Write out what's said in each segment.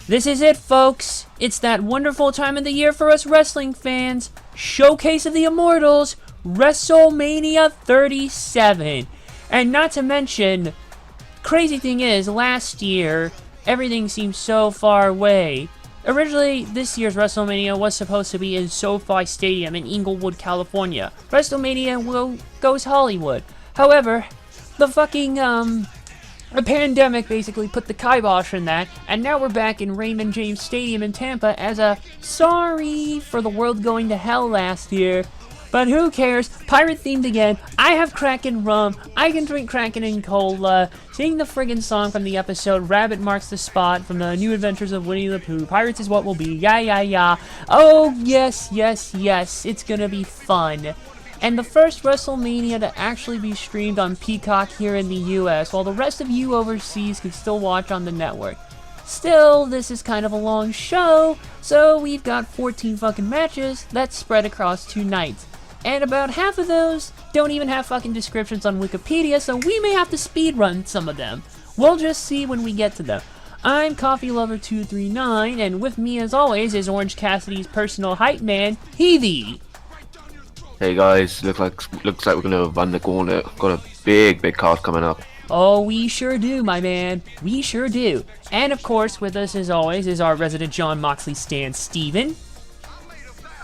This is it, folks. It's that wonderful time of the year for us wrestling fans. Showcase of the Immortals, Wrestlemania 37. And not to mention, crazy thing is, last year, everything seemed so far away. Originally, this year's WrestleMania was supposed to be in SoFi Stadium in Inglewood, California. WrestleMania goes Hollywood. However, the fucking, the pandemic basically put the kibosh in that, and now we're back in Raymond James Stadium in Tampa as a sorry for the world going to hell last year. But who cares? Pirate themed again. I have Kraken rum. I can drink Kraken and cola. Sing the friggin' song from the episode Rabbit Marks the Spot from the New Adventures of Winnie the Pooh. Pirates is what will be. Yeah, yeah, yeah. Oh, yes, yes, yes. It's gonna be fun. And the first WrestleMania to actually be streamed on Peacock here in the US, while the rest of you overseas can still watch on the network. Still, this is kind of a long show, so we've got 14 fucking matches that's spread across 2 nights. And about half of those don't even have fucking descriptions on Wikipedia, so we may have to speedrun some of them. We'll just see when we get to them. I'm CoffeeLover239, and with me as always is Orange Cassidy's personal hype man, Heathy. Hey guys, looks like we're gonna run the gauntlet. Got a big card coming up. Oh, we sure do, my man. We sure do. And of course, with us as always is our resident John Moxley stan, Steven.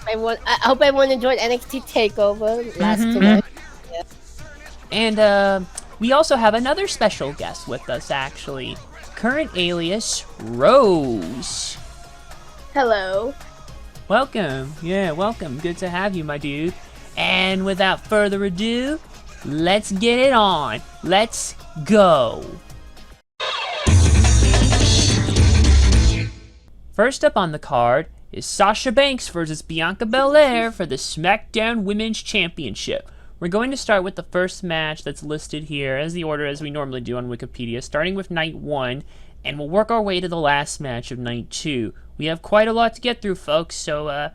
I hope everyone enjoyed NXT TakeOver last night. Yeah. And we also have another special guest with us, actually. Current alias, Rose. Hello. Welcome. Yeah, welcome. Good to have you, my dude. And without further ado, let's get it on. Let's go. First up on the card is Sasha Banks versus Bianca Belair for the SmackDown Women's Championship. We're going to start with the first match that's listed here as the order as we normally do on Wikipedia, starting with Night 1, and we'll work our way to the last match of Night 2. We have quite a lot to get through, folks, so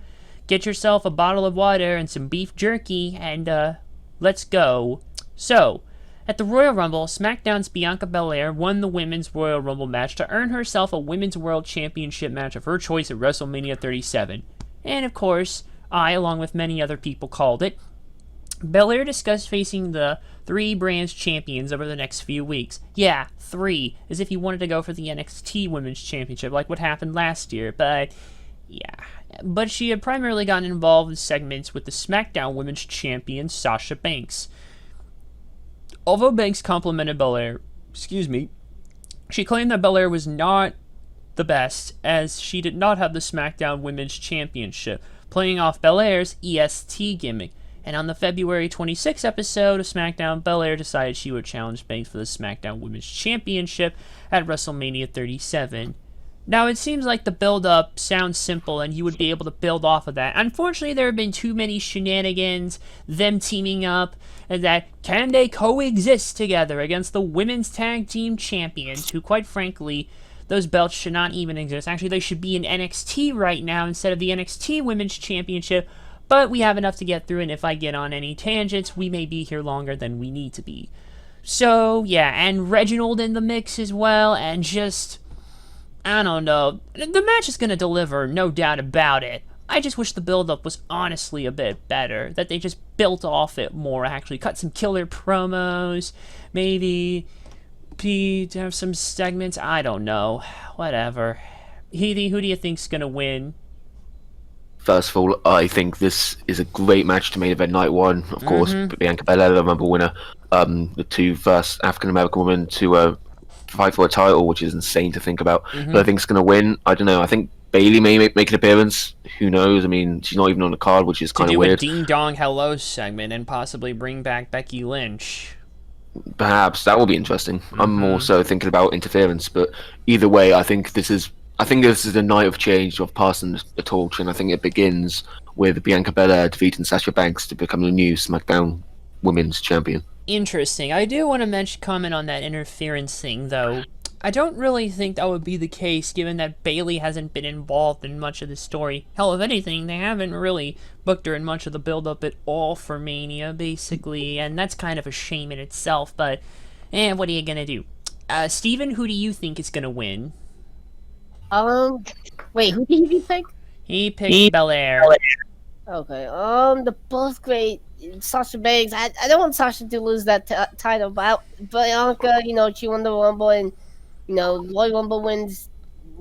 get yourself a bottle of water and some beef jerky, and let's go. So, at the Royal Rumble, SmackDown's Bianca Belair won the Women's Royal Rumble match to earn herself a Women's World Championship match of her choice at WrestleMania 37. And of course, I, along with many other people, called it. Belair discussed facing the 3 brands champions over the next few weeks. Yeah, 3, as if he wanted to go for the NXT Women's Championship, like what happened last year, but yeah. But she had primarily gotten involved in segments with the SmackDown Women's Champion, Sasha Banks. Although Banks complimented Belair, she claimed that Belair was not the best, as she did not have the SmackDown Women's Championship, playing off Belair's EST gimmick. And on the February 26th episode of SmackDown, Belair decided she would challenge Banks for the SmackDown Women's Championship at WrestleMania 37. Now, it seems like the build-up sounds simple, and you would be able to build off of that. Unfortunately, there have been too many shenanigans, them teaming up, and that can they coexist together against the Women's Tag Team Champions, who, quite frankly, those belts should not even exist. Actually, they should be in NXT right now instead of the NXT Women's Championship, but we have enough to get through, and if I get on any tangents, we may be here longer than we need to be. So, yeah, and Reginald in the mix as well, and just, I don't know. The match is going to deliver, no doubt about it. I just wish the build-up was honestly a bit better, that they just built off it more, actually. Cut some killer promos, maybe to have some segments, I don't know. Whatever. Heathy, who do you think's going to win? First of all, I think this is a great match to main event Night 1. Of course, Bianca Belair, the Rumble winner, the 2 first African-American women to fight for a title, which is insane to think about. But I think it's going to win. I don't know. I think Bayley may make an appearance. Who knows? I mean, she's not even on the card, which is kind of weird. To do a Ding Dong Hello segment and possibly bring back Becky Lynch. Perhaps that will be interesting. I'm also thinking about interference, but either way, I think this is a night of change, of passing the torch, and I think it begins with Bianca Belair defeating Sasha Banks to become the new SmackDown Women's Champion. Interesting. I do want to comment on that interference thing, though. I don't really think that would be the case, given that Bayley hasn't been involved in much of the story. Hell, if anything, they haven't really booked her in much of the build-up at all for Mania, basically, and that's kind of a shame in itself, but, what are you gonna do? Steven, who do you think is gonna win? Wait, who did he pick? He picked Belair. Okay. The both great. Sasha Banks. I don't want Sasha to lose that title, but Bianca, she won the Rumble, and Royal Rumble wins.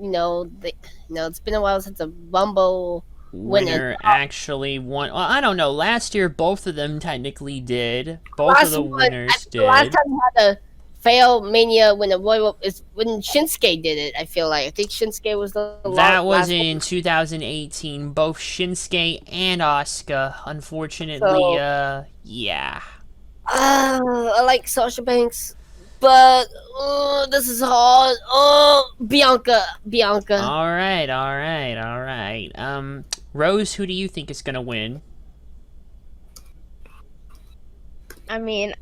It's been a while since a Rumble Winner actually won. Well, I don't know. Last year, both of them technically did. Both of the winners The last did. time we had a fail Mania when the Royal is when Shinsuke did it. I feel like I think Shinsuke was the That was last in 2018. Both Shinsuke and Asuka. Unfortunately, yeah. I like Sasha Banks, but this is hard. Bianca. All right. Rose, who do you think is gonna win? I mean,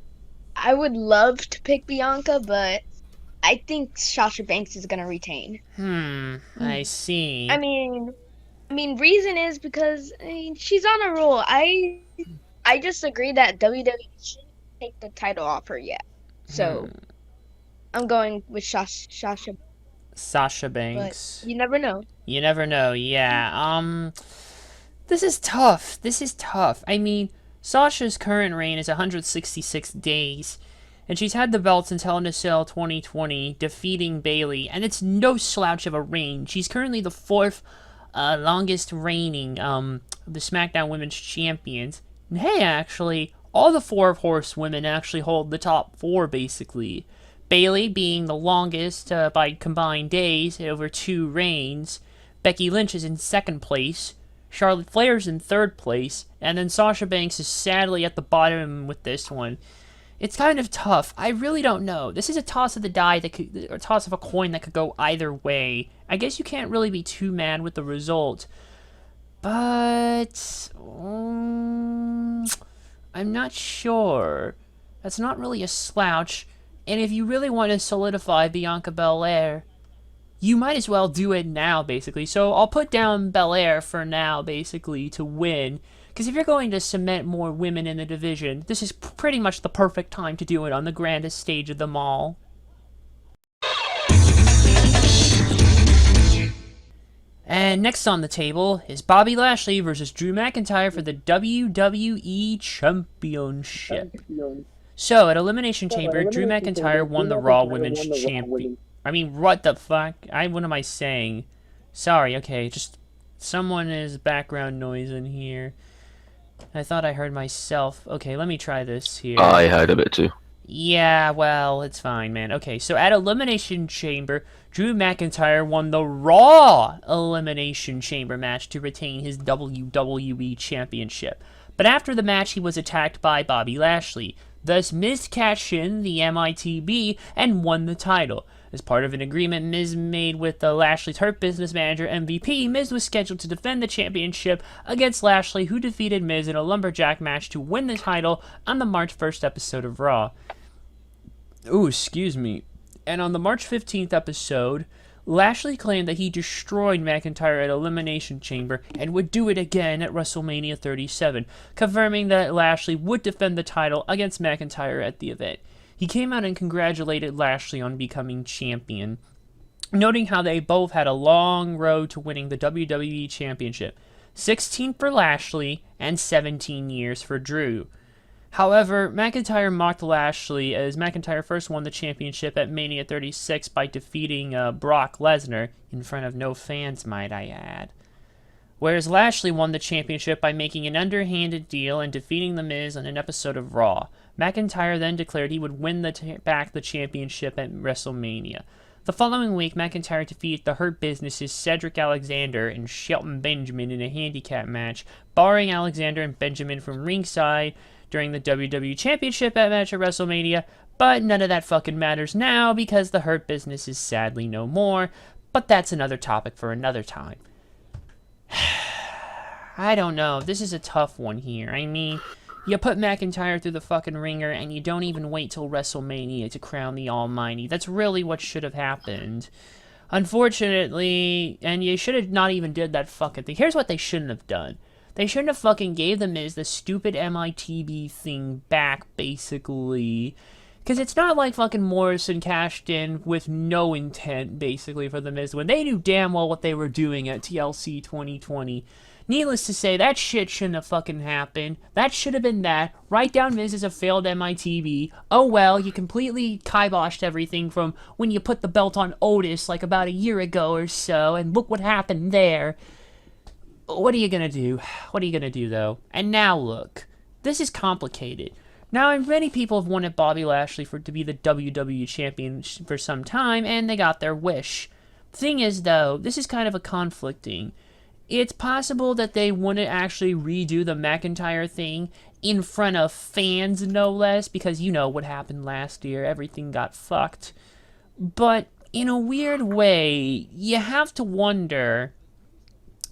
I would love to pick Bianca, but I think Sasha Banks is gonna retain. I see. I mean, reason is because she's on a roll. I just agree that WWE shouldn't take the title off her yet. So I'm going with Sasha. Sasha Banks. But you never know. You never know, yeah. This is tough. I mean, Sasha's current reign is 166 days, and she's had the belt since Hell in a Cell 2020, defeating Bayley, and it's no slouch of a reign. She's currently the 4th longest reigning the SmackDown Women's Champions. And hey, actually, all the 4 horsewomen actually hold the top 4, basically. Bayley being the longest by combined days at over 2 reigns. Becky Lynch is in 2nd place. Charlotte Flair's in 3rd place. And then Sasha Banks is sadly at the bottom with this one. It's kind of tough. I really don't know. This is a toss of the die or toss of a coin that could go either way. I guess you can't really be too mad with the result. But I'm not sure. That's not really a slouch. And if you really want to solidify Bianca Belair, you might as well do it now, basically. So I'll put down Belair for now, basically, to win. Because if you're going to cement more women in the division, this is pretty much the perfect time to do it on the grandest stage of them all. And next on the table is Bobby Lashley versus Drew McIntyre for the WWE Championship. So, at Elimination Chamber, Drew McIntyre won the Raw Women's Champion. I mean, what the fuck? What am I saying? Sorry, okay, just someone is background noise in here. I thought I heard myself. Okay, let me try this here. I heard of it too. Yeah, well, it's fine, man. Okay, so at Elimination Chamber, Drew McIntyre won the Raw Elimination Chamber match to retain his WWE Championship. But after the match, he was attacked by Bobby Lashley. Thus, Miz cashed in the MITB and won the title. As part of an agreement Miz made with Lashley's Hurt Business manager, MVP, Miz was scheduled to defend the championship against Lashley, who defeated Miz in a lumberjack match to win the title on the March 1st episode of Raw. Ooh, excuse me. And on the March 15th episode, Lashley claimed that he destroyed McIntyre at Elimination Chamber and would do it again at WrestleMania 37, confirming that Lashley would defend the title against McIntyre at the event. He came out and congratulated Lashley on becoming champion, noting how they both had a long road to winning the WWE Championship, 16 for Lashley and 17 years for Drew. However, McIntyre mocked Lashley as McIntyre first won the championship at Mania 36 by defeating Brock Lesnar, in front of no fans, might I add. Whereas Lashley won the championship by making an underhanded deal and defeating The Miz on an episode of Raw. McIntyre then declared he would win back the championship at WrestleMania. The following week, McIntyre defeated the Hurt Business's Cedric Alexander and Shelton Benjamin in a handicap match, barring Alexander and Benjamin from ringside during the WWE Championship match at WrestleMania, but none of that fucking matters now because the Hurt Business is sadly no more, but that's another topic for another time. I don't know, this is a tough one here. I mean, you put McIntyre through the fucking ringer and you don't even wait till WrestleMania to crown the Almighty. That's really what should have happened. Unfortunately, and you should have not even did that fucking thing. Here's what they shouldn't have done. They shouldn't have fucking gave The Miz the stupid MITB thing back, basically. Because it's not like fucking Morrison cashed in with no intent, basically, for The Miz to win. They knew damn well what they were doing at TLC 2020. Needless to say, that shit shouldn't have fucking happened. That should have been that. Write down Miz as a failed MITV. Oh well, you completely kiboshed everything from when you put the belt on Otis like about a year ago or so, and look what happened there. What are you gonna do? What are you gonna do, though? And now look. This is complicated. Now, many people have wanted Bobby Lashley to be the WWE champion for some time, and they got their wish. The thing is, though, this is kind of a conflicting. It's possible that they want to actually redo the McIntyre thing in front of fans, no less, because you know what happened last year. Everything got fucked. But in a weird way, you have to wonder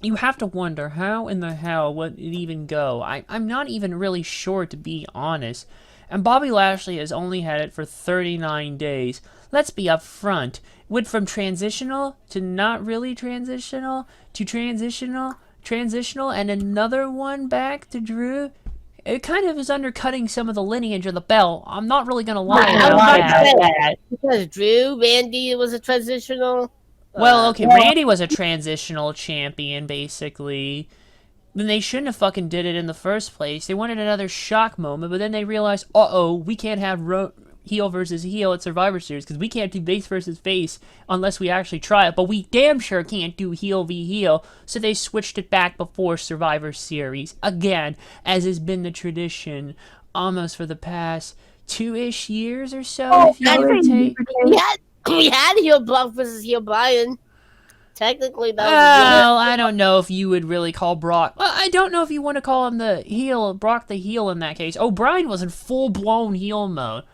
how in the hell would it even go. I'm not even really sure, to be honest. And Bobby Lashley has only had it for 39 days. Let's be upfront. Went from transitional to not really transitional to transitional, and another one back to Drew. It kind of is undercutting some of the lineage of the belt. I'm not really going to lie about that. Because Drew, Randy was a transitional. Well, okay, Randy was a transitional champion, basically. Then they shouldn't have fucking did it in the first place. They wanted another shock moment, but then they realized, uh-oh, we can't have heel versus heel at Survivor Series, because we can't do face versus face unless we actually try it, but we damn sure can't do heel v heel, so they switched it back before Survivor Series, again, as has been the tradition almost for the past 2-ish years or so, if you give or take. We had heel Brock versus heel Brian. Technically, that was well, I don't know if you would really call Brock. Well, I don't know if you want to call him the heel, Brock the heel in that case. O'Brien was in full-blown heel mode.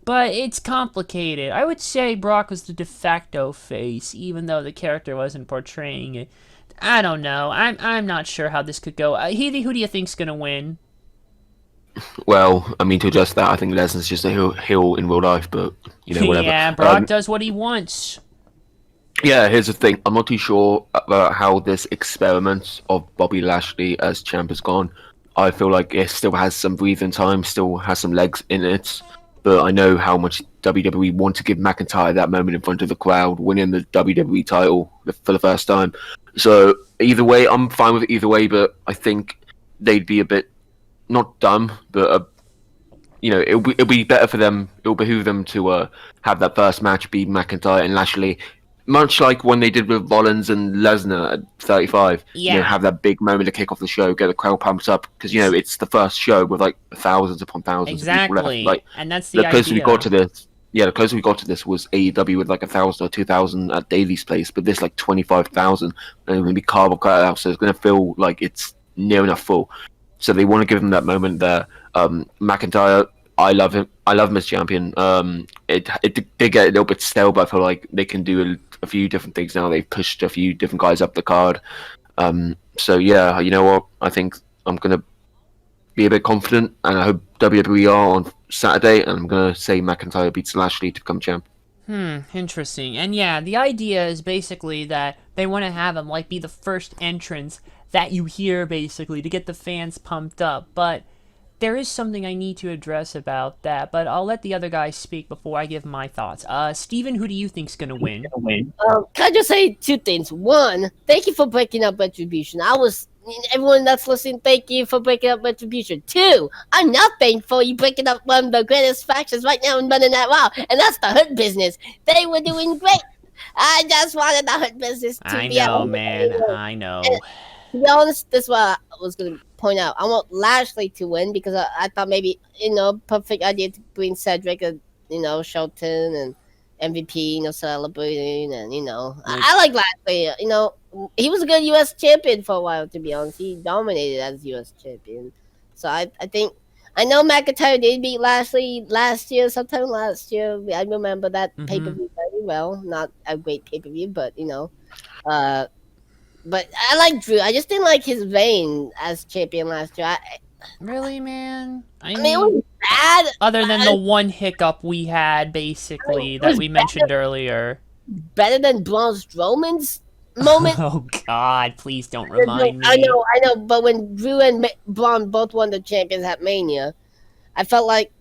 But it's complicated. I would say Brock was the de facto face, even though the character wasn't portraying it. I don't know. I'm not sure how this could go. Healy, who do you think's gonna win? Well, I mean, to adjust that, I think Lesnar's just a heel in real life, but, you know, whatever. Yeah, Brock does what he wants. Yeah, here's the thing. I'm not too sure about how this experiment of Bobby Lashley as champ has gone. I feel like it still has some breathing time, still has some legs in it. But I know how much WWE want to give McIntyre that moment in front of the crowd, winning the WWE title for the first time. So either way, I'm fine with it either way, but I think they'd be a bit, not dumb, but, you know, it'll be better for them, it'll behoove them to have that first match be McIntyre and Lashley. Much like when they did with Rollins and Lesnar at 35, yeah. You know, have that big moment to kick off the show, get the crowd pumped up, because, you know, it's the first show with like thousands upon thousands of people left. Like, and that's the closer idea. we got to this, the closer we got to this was AEW with like 1,000 or 2,000 at Daily's place, but this like 25,000, and it's going to be cardboard cut out, so it's going to feel like it's near enough full. So they want to give him that moment there. McIntyre, I love him. I love him as champion. It did get a little bit stale, but I feel like they can do a few different things now. They've pushed a few different guys up the card. So yeah, you know what? I think I'm gonna be a bit confident, and I hope WWE are on Saturday. And I'm gonna say McIntyre beats Lashley to become champ. Interesting. And yeah, the idea is basically that they want to have him like be the first entrance that you hear, basically, to get the fans pumped up. But there is something I need to address about that, but I'll let the other guys speak before I give my thoughts. Steven, who do you think's gonna win? Can I just say two things? One, thank you for breaking up Retribution. Everyone that's listening, thank you for breaking up Retribution. Two, I'm not thankful you breaking up one of the greatest factions right now in Monday Night Raw, and that's the Hurt Business. They were doing great. I just wanted the Hurt Business to be out. I know. To be honest, this is what I was going to point out. I want Lashley to win because I thought maybe, perfect idea to bring Cedric and, Shelton and MVP, celebrating. And, I like Lashley. He was a good U.S. champion for a while, to be honest. He dominated as U.S. champion. So I think, I know McIntyre did beat Lashley sometime last year. I remember that pay-per-view very well. Not a great pay-per-view, but, but I like Drew. I just didn't like his reign as champion last year. Really, man? I mean, it was bad. Other than the one hiccup we had, basically, that we mentioned earlier. Better than Braun Strowman's moment? Oh, God, please don't remind me. I know, but when Drew and Braun both won the champions at Mania, I felt like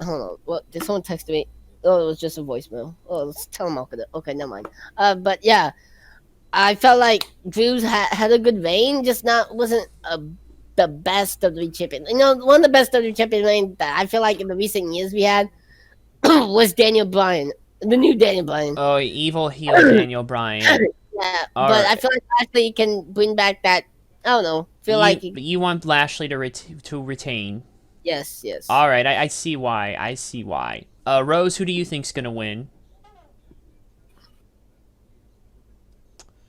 hold on. What did someone text me? Oh, it was just a voicemail. Oh, let's tell him off. Okay, never mind. But yeah, I felt like Drew's had a good reign, just wasn't the best of the champion. You know, one of the best of the champion reign that I feel like in the recent years we had was Daniel Bryan, the new Daniel Bryan. Oh, evil heel Daniel Bryan. Yeah, All but I right. feel like Lashley can bring back that. I don't know. Feel like You want Lashley to retain. yes. All right, I see why. I see why. Rose, who do you think's gonna win?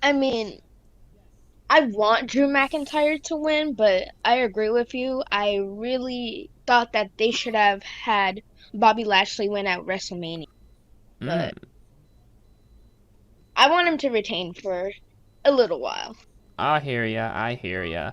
I mean, I want Drew McIntyre to win, but I agree with you. I really thought that they should have had Bobby Lashley win at WrestleMania, but I want him to retain for a little while. I hear ya. I hear ya.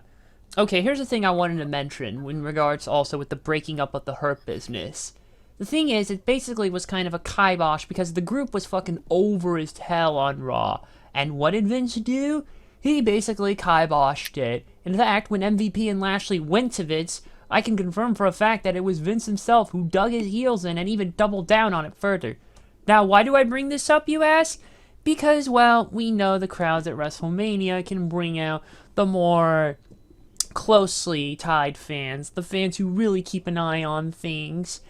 Okay, here's the thing I wanted to mention in regards also with the breaking up of the Hurt Business. The thing is, it basically was kind of a kibosh because the group was fucking over as hell on Raw. And what did Vince do? He basically kiboshed it. In fact, when MVP and Lashley went to Vince, I can confirm for a fact that it was Vince himself who dug his heels in and even doubled down on it further. Now, why do I bring this up, you ask? Because, well, we know the crowds at WrestleMania can bring out the more closely tied fans, the fans who really keep an eye on things.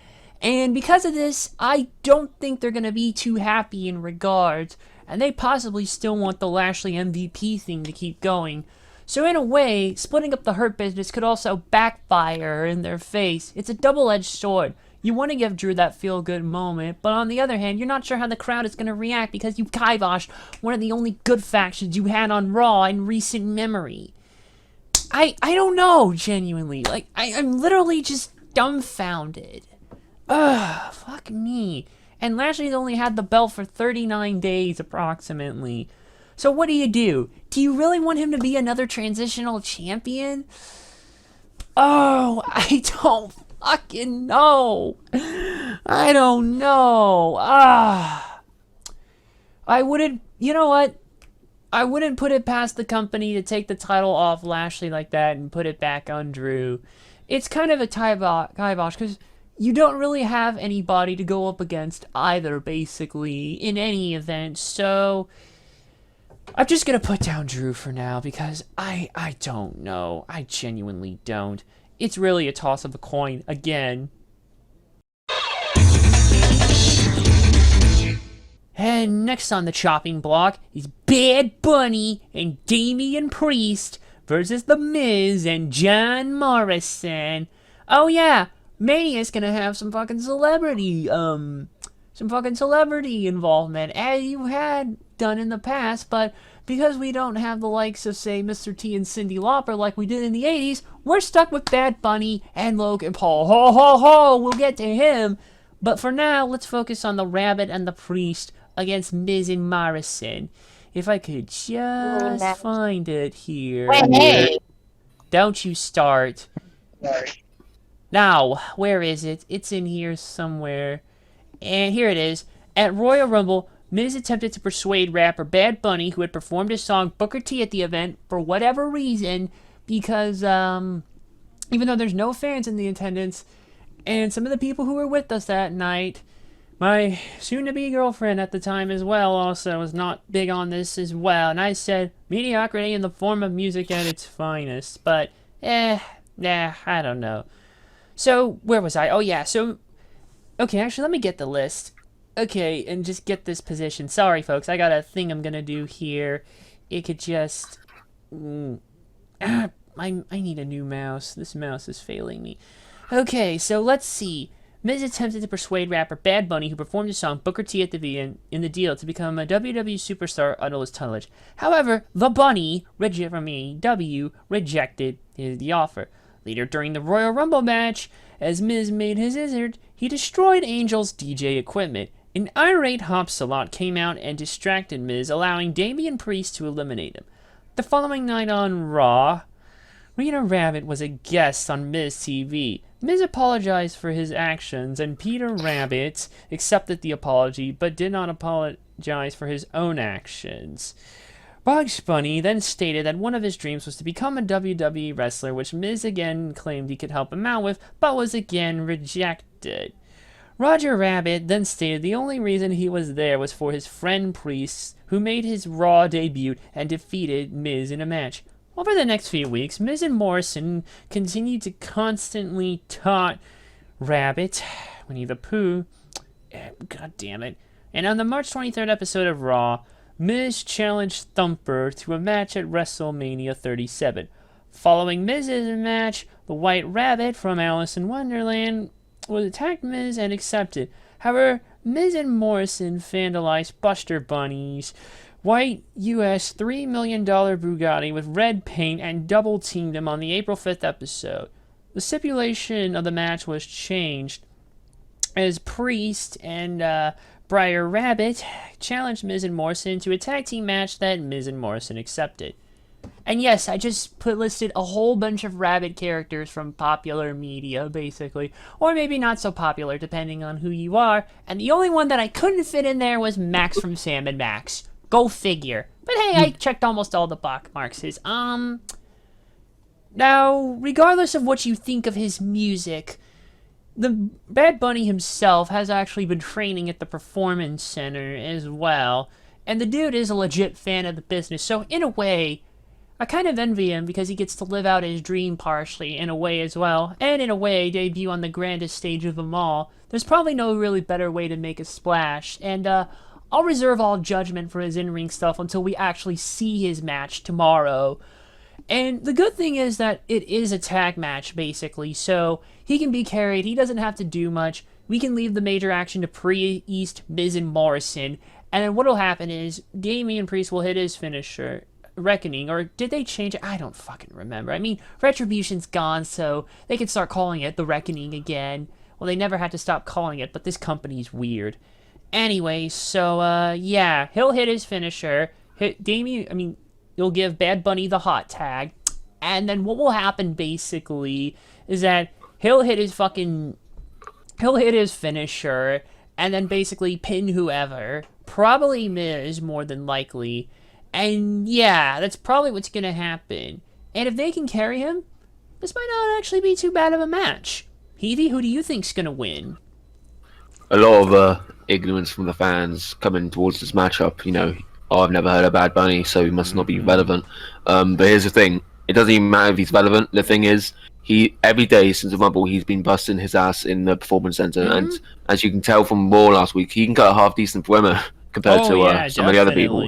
And because of this, I don't think they're going to be too happy in regards, and they possibly still want the Lashley MVP thing to keep going. So in a way, splitting up the Hurt Business could also backfire in their face. It's a double-edged sword. You want to give Drew that feel-good moment, but on the other hand, you're not sure how the crowd is going to react because you kiboshed one of the only good factions you had on Raw in recent memory. I don't know, genuinely. Like, I'm literally just dumbfounded. Ugh, fuck me. And Lashley's only had the belt for 39 days, approximately. So what do? Do you really want him to be another transitional champion? Oh, I don't fucking know. I don't know. I wouldn't, you know what? I wouldn't put it past the company to take the title off Lashley like that and put it back on Drew. It's kind of a kibosh because you don't really have anybody to go up against either, basically, in any event. So I'm just going to put down Drew for now because I don't know. I genuinely don't. It's really a toss of a coin again. And next on the chopping block is Bad Bunny and Damian Priest versus The Miz and John Morrison. Oh yeah, Mania's gonna have some fucking celebrity involvement, as you had done in the past, but because we don't have the likes of, say, Mr. T and Cyndi Lauper like we did in the 80s, we're stuck with Bad Bunny and Logan Paul. Ho ho ho, we'll get to him. But for now, let's focus on the Rabbit and the Priest against Miz and Morrison. If I could just find it here. Hey. Don't you start. Now, where is it? It's in here somewhere. And here it is. At Royal Rumble, Miz attempted to persuade rapper Bad Bunny, who had performed his song Booker T at the event, for whatever reason, because, even though there's no fans in the attendance, and some of the people who were with us that night, my soon-to-be girlfriend at the time as well also was not big on this as well, and I said, mediocrity in the form of music at its finest, but, I don't know. So, where was I? Oh yeah, so, okay, actually, let me get the list. Okay, and just get this position. Sorry, folks, I got a thing I'm gonna do here. It could just... I need a new mouse. This mouse is failing me. Okay, so let's see. Miz attempted to persuade rapper Bad Bunny, who performed his song Booker T at the end in the deal, to become a WWE superstar under his tutelage. However, the Bunny, from AEW, rejected the offer. Later during the Royal Rumble match, as Miz made his exit, he destroyed Angel's DJ equipment. An irate Hop Salot came out and distracted Miz, allowing Damian Priest to eliminate him. The following night on Raw, Rita Rabbit was a guest on Miz TV. Miz apologized for his actions, and Peter Rabbit accepted the apology, but did not apologize for his own actions. Bugs Bunny then stated that one of his dreams was to become a WWE wrestler, which Miz again claimed he could help him out with, but was again rejected. Roger Rabbit then stated the only reason he was there was for his friend Priest, who made his Raw debut and defeated Miz in a match. Over the next few weeks, Miz and Morrison continued to constantly taunt Rabbit, Winnie the Pooh, God damn it. And on the March 23rd episode of Raw, Miz challenged Thumper to a match at WrestleMania 37. Following Miz's match, the White Rabbit from Alice in Wonderland was attacked Miz and accepted. However, Miz and Morrison vandalized Buster Bunny's white US $3 million Bugatti with red paint and double-teamed him on the April 5th episode. The stipulation of the match was changed as Priest and Briar Rabbit challenged Miz and Morrison to a tag team match that Miz and Morrison accepted. And yes, I just listed a whole bunch of Rabbit characters from popular media, basically. Or maybe not so popular, depending on who you are. And the only one that I couldn't fit in there was Max from Sam and Max. Go figure. But hey, I checked almost all the box marks. Now, regardless of what you think of his music, the Bad Bunny himself has actually been training at the Performance Center as well. And the dude is a legit fan of the business. So in a way, I kind of envy him because he gets to live out his dream partially in a way as well. And in a way, debut on the grandest stage of them all. There's probably no really better way to make a splash. And I'll reserve all judgment for his in-ring stuff until we actually see his match tomorrow. And the good thing is that it is a tag match, basically, so he can be carried, he doesn't have to do much. We can leave the major action to Priest, Miz, and Morrison, and then what'll happen is Damian Priest will hit his finisher, Reckoning, or did they change it? I don't fucking remember. I mean, Retribution's gone, so they can start calling it the Reckoning again. Well, they never had to stop calling it, but this company's weird. Anyway, so, yeah, he'll hit his finisher, you'll give Bad Bunny the hot tag, and then what will happen, basically, is that he'll hit his finisher, and then basically pin whoever, probably Miz, more than likely, and yeah, that's probably what's gonna happen. And if they can carry him, this might not actually be too bad of a match. Heathie, who do you think's gonna win? A lot of ignorance from the fans coming towards this matchup, oh, I've never heard of Bad Bunny, so he must not be relevant. But here's the thing. It doesn't even matter if he's relevant. The thing is, every day since the Rumble, he's been busting his ass in the Performance Center. And as you can tell from Raw last week, he can cut a half-decent promo compared to some of the other people.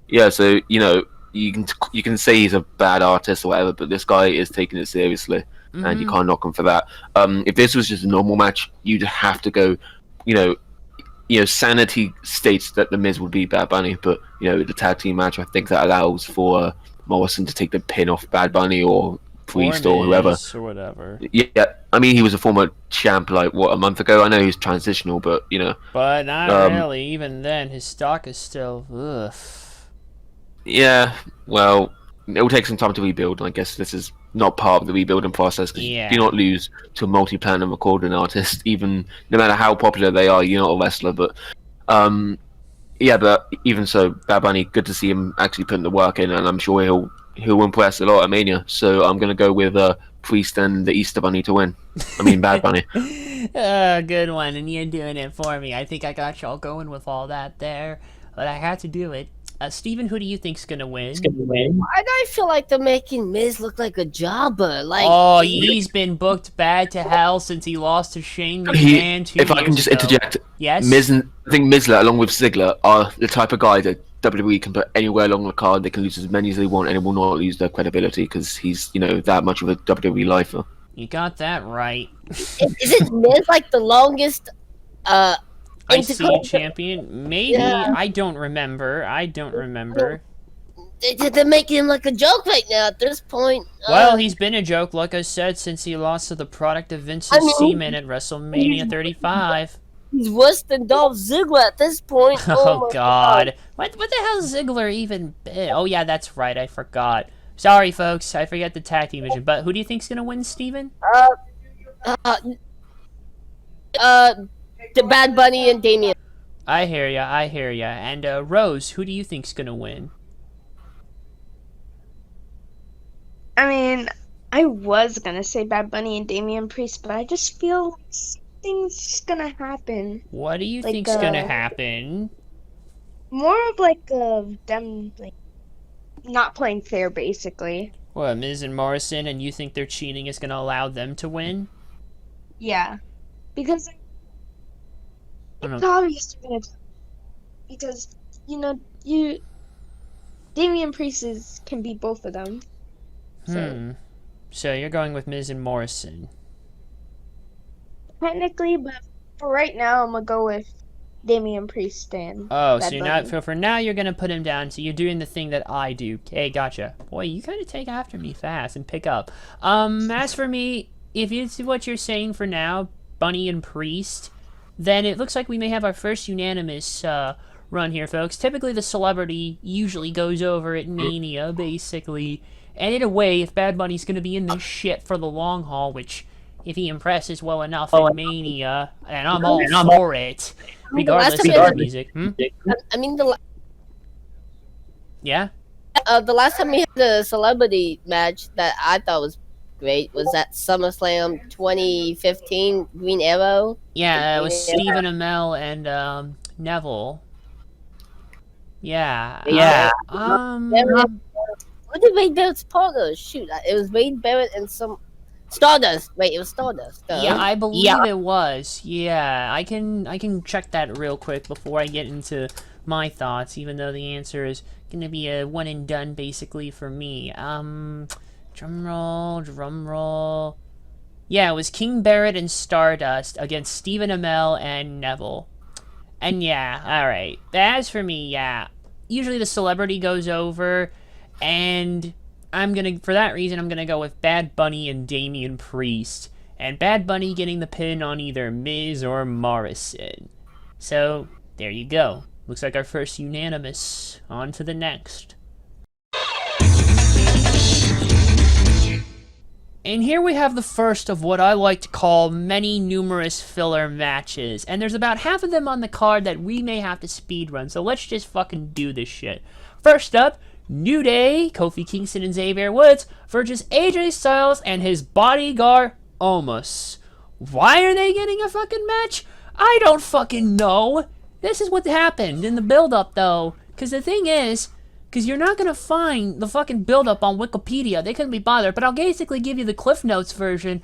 Yeah, so, you can say he's a bad artist or whatever, but this guy is taking it seriously. And you can't knock him for that. If this was just a normal match, you'd have to go, sanity states that the Miz would be Bad Bunny, but the tag team match, I think that allows for Morrison to take the pin off Bad Bunny or Priest or whoever or whatever. Yeah, I mean, he was a former champ a month ago. I know he's transitional, but But not really. Even then, his stock is still. Ugh. Yeah, well, it will take some time to rebuild, and I guess this is not part of the rebuilding process. Cause you do not lose to a multi-platinum recording artist, even no matter how popular they are. You're not a wrestler, but yeah. But even so, Bad Bunny, good to see him actually putting the work in, and I'm sure he'll impress a lot at Mania. So I'm gonna go with Priest and the Easter Bunny to win. I mean, Bad Bunny. Good one, and you're doing it for me. I think I got y'all going with all that there, but I had to do it. Steven, who do you think's gonna win? Why do I feel like they're making Miz look like a jobber? He's been booked bad to hell since he lost to Shane McMahon 2 years ago. If I can just interject, yes, I think Mizler, along with Ziggler, are the type of guy that WWE can put anywhere along the card. They can lose as many as they want, and it will not lose their credibility because he's, that much of a WWE lifer. You got that right. Is it Miz like the longest? IC champion? Maybe. Yeah. I don't remember. They're making him like a joke right now at this point. Well, he's been a joke, like I said, since he lost to the product of Vince's semen at WrestleMania 35. He's worse than Dolph Ziggler at this point. Oh God. What the hell is Ziggler even been? Oh yeah, that's right, I forgot. Sorry folks, I forget the tag team division. But who do you think's gonna win, Steven? The Bad Bunny and Damian. I hear ya. And Rose, who do you think's gonna win? I mean, I was gonna say Bad Bunny and Damian Priest, but I just feel something's gonna happen. What do you Like, think's gonna happen? More of like them like not playing fair, basically. What, Miz and Morrison, and you think their cheating is gonna allow them to win? Yeah, because I don't it's know. obvious they're gonna. Because you Damian Priest can beat both of them. So So you're going with Miz and Morrison. technically, but for right now, I'm gonna go with Damian Priest and Oh, Bad so you're Bunny. not for now. You're gonna put him down. So you're doing the thing that I do. Okay, gotcha. Boy, you kind of take after me fast and pick up. As for me, if it's what you're saying for now, Bunny and Priest, then it looks like we may have our first unanimous run here, folks. Typically, the celebrity usually goes over at Mania, basically. And in a way, if Bad Bunny's gonna be in this shit for the long haul, which if he impresses well enough at Mania, and I'm all for it, regardless of time the music. I mean, Yeah? the last time we had a celebrity match that I thought was great was at SummerSlam 2015 Green Arrow. Yeah, it was Stephen Amell and Neville. Yeah. What did Wade Barrett's partner? Shoot, it was Wade Barrett and some Stardust. Wait, it was Stardust. Yeah, I believe it was. Yeah, I can check that real quick before I get into my thoughts, even though the answer is gonna be a one and done basically for me. Drum roll. Yeah, it was King Barrett and Stardust against Stephen Amell and Neville. And yeah, alright. As for me, yeah. Usually the celebrity goes over, and for that reason, I'm gonna go with Bad Bunny and Damian Priest. And Bad Bunny getting the pin on either Miz or Morrison. So, there you go. Looks like our first unanimous. On to the next. And here we have the first of what I like to call many numerous filler matches. And there's about half of them on the card that we may have to speedrun, so let's just fucking do this shit. First up, New Day, Kofi Kingston and Xavier Woods versus AJ Styles and his bodyguard, Omos. Why are they getting a fucking match? I don't fucking know. This is what happened in the build-up, though. Because the thing is, because you're not going to find the fucking build-up on Wikipedia. They couldn't be bothered. But I'll basically give you the Cliff Notes version.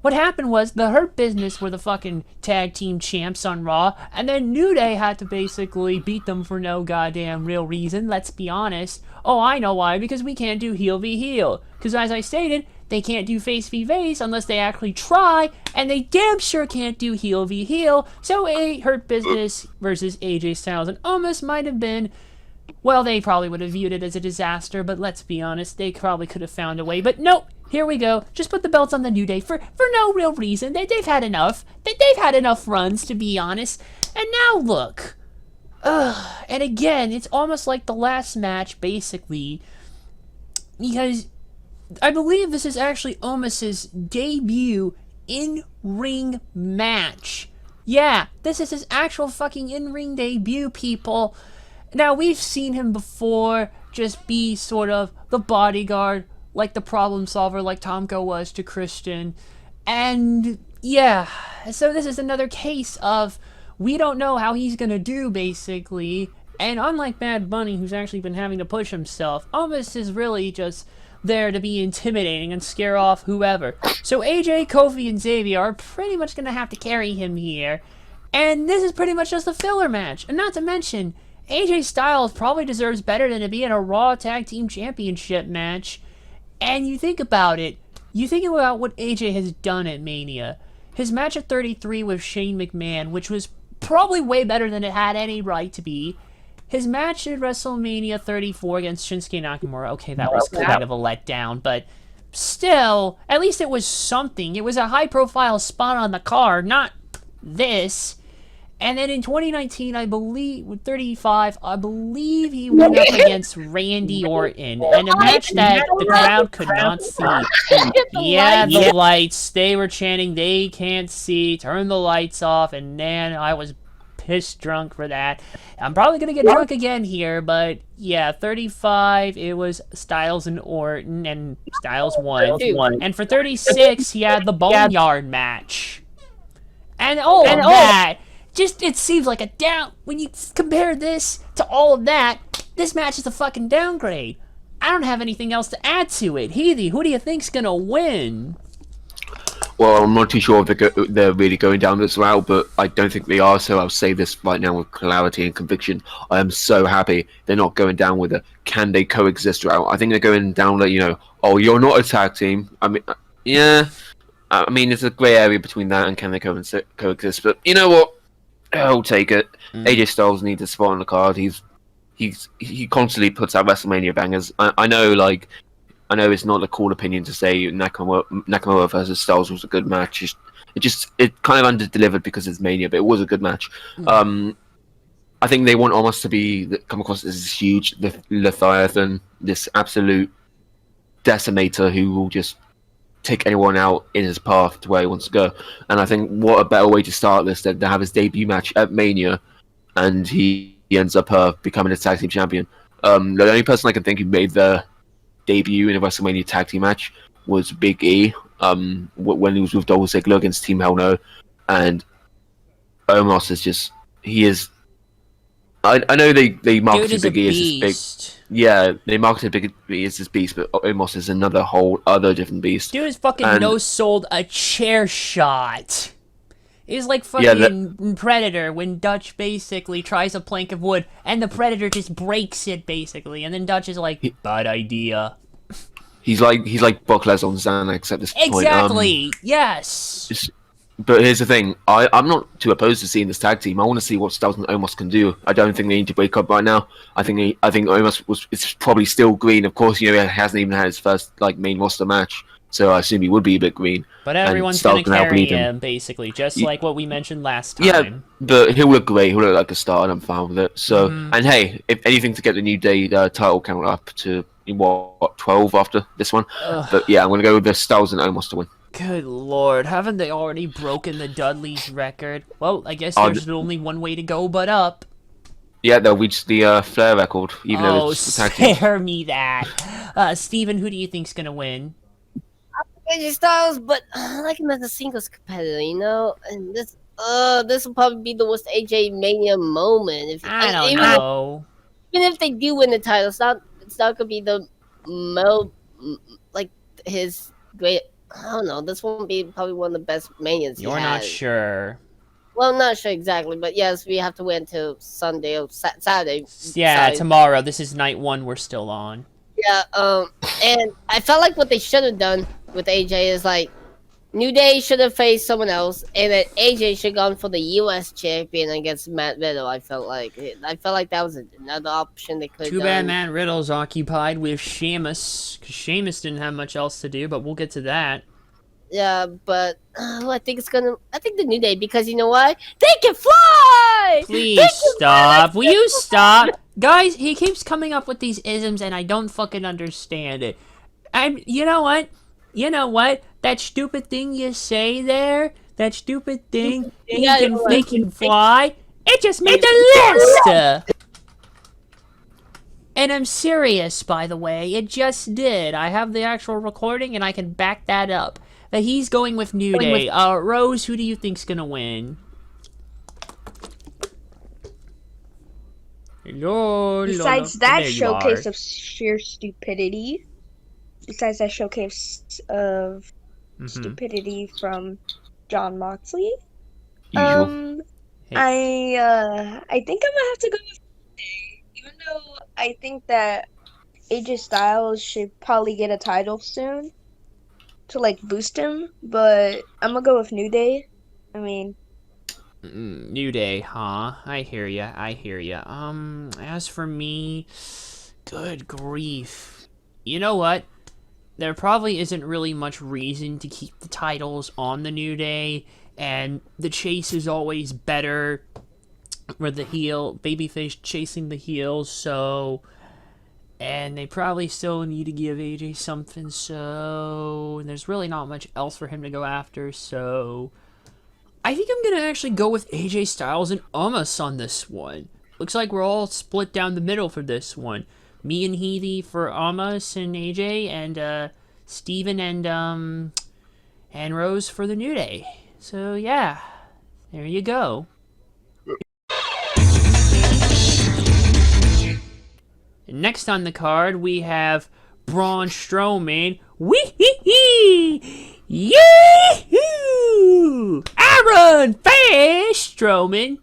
What happened was the Hurt Business were the fucking tag team champs on Raw. And then New Day had to basically beat them for no goddamn real reason. Let's be honest. Oh, I know why. Because we can't do heel v heel. Because as I stated, they can't do face v face unless they actually try. And they damn sure can't do heel v heel. So a Hurt Business versus AJ Styles and Omos might have been... Well, they probably would have viewed it as a disaster, but let's be honest, they probably could have found a way. But nope, here we go. Just put the belts on the New Day for no real reason. They've had enough. They've had enough runs, to be honest. And now look. And again, it's almost like the last match, basically. Because I believe this is actually Omos's debut in-ring match. Yeah, this is his actual fucking in-ring debut, people. Now, we've seen him before just be sort of the bodyguard, like the problem solver, like Tomko was to Christian. And, yeah, so this is another case of we don't know how he's gonna do, basically. And unlike Bad Bunny, who's actually been having to push himself, Omos is really just there to be intimidating and scare off whoever. So AJ, Kofi, and Xavier are pretty much gonna have to carry him here. And this is pretty much just a filler match. And not to mention... AJ Styles probably deserves better than to be in a Raw Tag Team Championship match. And you think about it. You think about what AJ has done at Mania. His match at 33 with Shane McMahon, which was probably way better than it had any right to be. His match at WrestleMania 34 against Shinsuke Nakamura. Okay, that was kind of a letdown, but still, at least it was something. It was a high-profile spot on the card, not this. And then in 2019, I believe, with 35, I believe he went up against Randy Orton. And a match that the crowd could not see. Yeah, the lights. They were chanting, they can't see, turn the lights off. And man, I was pissed drunk for that. I'm probably going to get drunk again here, but yeah, 35, it was Styles and Orton, and Styles won. And for 36, he had the Boneyard match. And all of that, just it seems like a down. When you compare this to all of that, this match is a fucking downgrade. I don't have anything else to add to it. Heathy, who do you think's gonna win? Well, I'm not too sure if they're really going down this route, but I don't think they are, so I'll say this right now with clarity and conviction. I am so happy they're not going down with a can they coexist route. I think they're going down like, oh, you're not a tag team. I mean, yeah. I mean, there's a grey area between that and can they coexist, but you know what? I'll take it. AJ Styles needs a spot on the card. He constantly puts out WrestleMania bangers. I know it's not a cool opinion to say Nakamura versus Styles was a good match. It kind of under-delivered because it's Mania, but it was a good match. I think they want Omos to come across as this huge Leviathan, this absolute decimator who will just take anyone out in his path to where he wants to go. And I think what a better way to start this than to have his debut match at Mania, and he ends up becoming a tag team champion. The only person I can think who made the debut in a WrestleMania tag team match was Big E, when he was with Dolph Ziggler against Team Hell No, and Omos is I know they marketed Big E as this big, they marketed Big E as this beast, but Omos is another whole other different beast. Dude is fucking no-sold a chair shot. It's like fucking Predator when Dutch basically tries a plank of wood and the Predator just breaks it basically, and then Dutch is like, bad idea. He's like Brock Lesnar on Xanax at this point. Exactly. Yes. But here's the thing: I'm not too opposed to seeing this tag team. I want to see what Styles and Omos can do. I don't think they need to break up right now. I think Omos is probably still green. Of course, he hasn't even had his first main roster match. So I assume he would be a bit green. But everyone's going to carry him, basically, just like what we mentioned last time. Yeah, but he'll look great. He'll look like a star, and I'm fine with it. So, and hey, if anything to get the New Day title count up to, 12 after this one. But yeah, I'm going to go with the Styles and Omos to win. Good lord, haven't they already broken the Dudleys' record? Well, I guess there's only one way to go but up. Yeah, they'll reach the Flair record, even though it's the tag team. Spare me that. Steven, who do you think's going to win? AJ Styles, but I like him as a singles competitor, and this will probably be the worst AJ Mania moment. I don't know. Even if they do win the title, it's not gonna be the his great. I don't know. This won't be probably one of the best Manias. You're not sure. Well, I'm not sure exactly, but yes, we have to wait until Sunday or Saturday. Yeah, tomorrow. This is night 1. We're still on. Yeah, and I felt like what they should have done with AJ is New Day should have faced someone else, and then AJ should have gone for the U.S. champion against Matt Riddle. I felt like that was another option they could have done. Too bad Matt Riddle's occupied with Sheamus, because Sheamus didn't have much else to do, but we'll get to that. Yeah, but I think the New Day, because you know why? They can fly! Please stop. Will you stop? Guys, he keeps coming up with these isms, and I don't fucking understand it. You know what? That stupid thing you say there, that stupid thing, they can fly, it just made the list! And I'm serious, by the way, it just did. I have the actual recording, and I can back that up. That he's going with New Day. Rose, who do you think's gonna win? Hello, Besides that showcase of sheer stupidity, stupidity from Jon Moxley, Usual. I think I'm gonna have to go with New Day, even though I think that AJ Styles should probably get a title soon to boost him, but I'm gonna go with New Day. I mean, New Day, huh? I hear ya. As for me, good grief. You know what? There probably isn't really much reason to keep the titles on the New Day, and the chase is always better with the babyface chasing the heels, so... And they probably still need to give AJ something, so... And there's really not much else for him to go after, so... I think I'm going to actually go with AJ Styles and Omos on this one. Looks like we're all split down the middle for this one. Me and Heathy for Omos and AJ, and Steven and Rose for the New Day. So, yeah. There you go. And next on the card, we have Braun Strowman. Wee-hee-hee! Yee-hoo! Iron Fist Strowman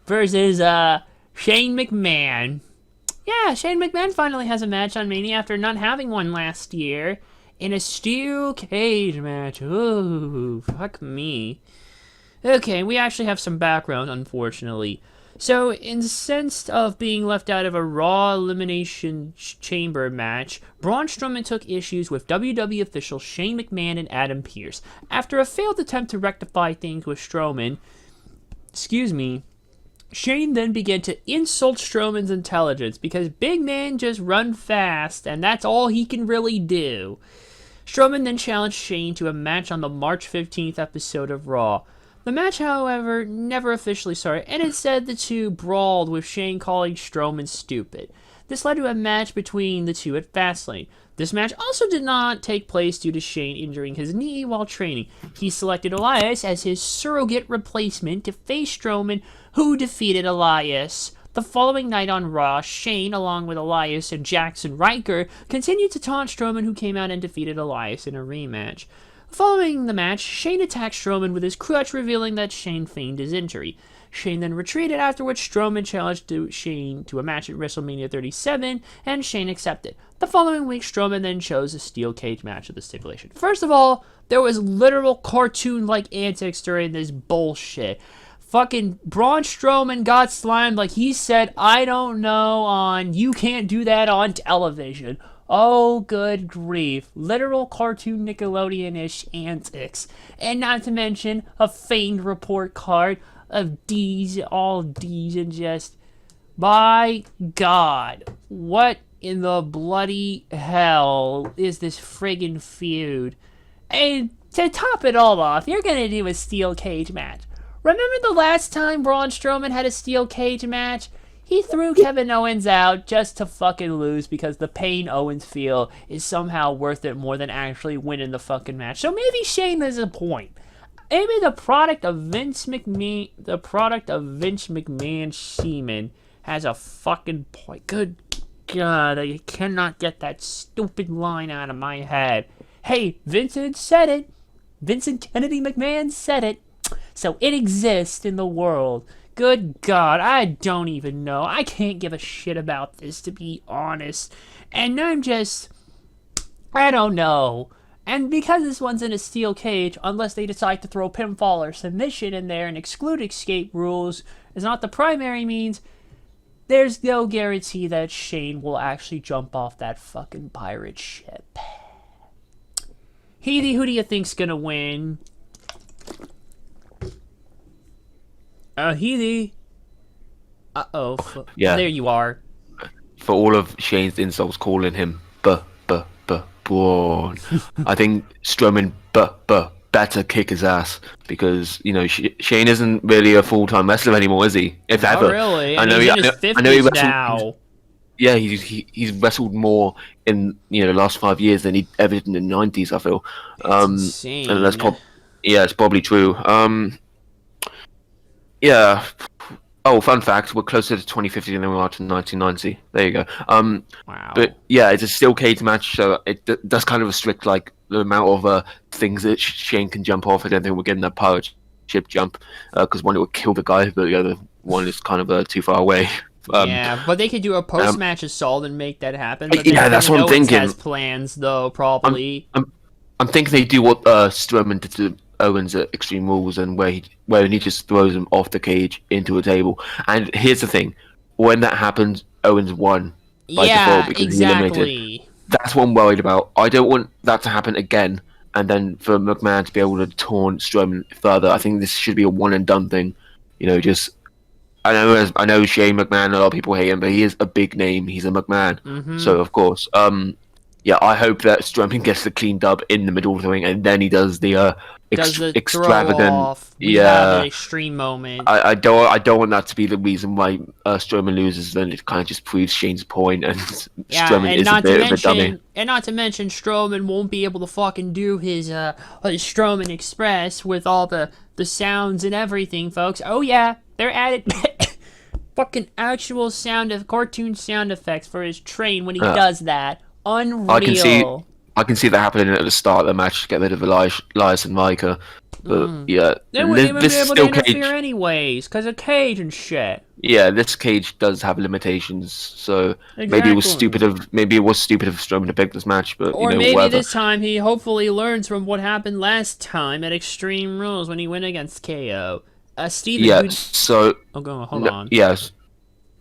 versus Shane McMahon. Yeah, Shane McMahon finally has a match on Mania after not having one last year in a steel cage match. Ooh, fuck me. Okay, we actually have some background, unfortunately. So, incensed of being left out of a Raw Elimination Chamber match, Braun Strowman took issues with WWE officials Shane McMahon and Adam Pearce. After a failed attempt to rectify things with Strowman, Shane then began to insult Strowman's intelligence because big men just run fast and that's all he can really do. Strowman then challenged Shane to a match on the March 15th episode of Raw. The match, however, never officially started, and instead the two brawled with Shane calling Strowman stupid. This led to a match between the two at Fastlane. This match also did not take place due to Shane injuring his knee while training. He selected Elias as his surrogate replacement to face Strowman, who defeated Elias. The following night on Raw, Shane, along with Elias and Jackson Riker, continued to taunt Strowman, who came out and defeated Elias in a rematch. Following the match, Shane attacked Strowman with his crutch, revealing that Shane feigned his injury. Shane then retreated, after which Strowman challenged Shane to a match at WrestleMania 37, and Shane accepted. The following week, Strowman then chose a steel cage match of the stipulation. First of all, there was literal cartoon-like antics during this bullshit. Fucking Braun Strowman got slimed like he said, I don't know, on you can't do that on television. Oh, good grief. Literal cartoon Nickelodeon-ish antics. And not to mention a feigned report card of D's, all D's, and just, by God, what in the bloody hell is this friggin' feud? And to top it all off, you're gonna do a steel cage match. Remember the last time Braun Strowman had a steel cage match? He threw Kevin Owens out just to fucking lose because the pain Owens feel is somehow worth it more than actually winning the fucking match. So maybe Shane has a point. Maybe the product of Vince McMahon's semen has a fucking point. Good God, I cannot get that stupid line out of my head. Hey, Vincent said it. Vincent Kennedy McMahon said it. So it exists in the world. Good God, I don't even know. I can't give a shit about this, to be honest. And I don't know. And because this one's in a steel cage, unless they decide to throw pinfall or submission in there and exclude escape rules as not the primary means, there's no guarantee that Shane will actually jump off that fucking pirate ship. Heathie, who do you think's gonna win? Heathie. Uh-oh. Yeah. There you are. For all of Shane's insults calling him Braun, I think Strowman better kick his ass because, you know, Shane isn't really a full-time wrestler anymore, is he? If Not ever. really. I know he's in his he 50s wrestled, now. Yeah, he's wrestled more in, you know, the last 5 years than he ever did in the 90s, I feel. Insane. And that's it's probably true. Yeah. Oh, fun fact: we're closer to 2050 than we are to 1990. There you go. Wow. But yeah, it's a steel cage match, so it does kind of restrict like the amount of things that Shane can jump off. I don't think we're getting that pirate ship jump because one, it would kill the guy, but the other one is kind of too far away. Yeah, but they could do a post-match assault and make that happen. But yeah, that's what I'm thinking. Has plans though, probably. I'm thinking they do what Strowman did to Owens at Extreme Rules, and where he just throws him off the cage into a table. And here's the thing: when that happens, Owens won by default because he eliminated. That's what I'm worried about. I don't want that to happen again, and then for McMahon to be able to taunt Strowman further. I think this should be a one and done thing. You know, just I know Shane McMahon. A lot of people hate him, but he is a big name. He's a McMahon, so of course. Yeah, I hope that Strowman gets the clean dub in the middle of the ring, and then he does the Does the throw extravagant. off? We have an Yeah, extreme moment. I don't want that to be the reason why Strowman loses. Then it kind of just proves Shane's point, and Yeah, Strowman and is a not to bit of a dummy. mention, Strowman won't be able to fucking do his Strowman Express with all the sounds and everything, folks. Oh yeah, they're added fucking actual cartoon sound effects for his train when he does that. Unreal. I can see that happening at the start of the match to get rid of Elias and Micah. But yeah, They wouldn't even be this is able to still interfere Cage. anyways, because of Cage and shit. Yeah, this Cage does have limitations, so maybe it was Exactly. stupid of Strowman to pick this match, but Or you know, maybe whatever. this time he hopefully learns from what happened last time at Extreme Rules when he went against KO. Steven, Yeah, so oh, go, hold on. yes.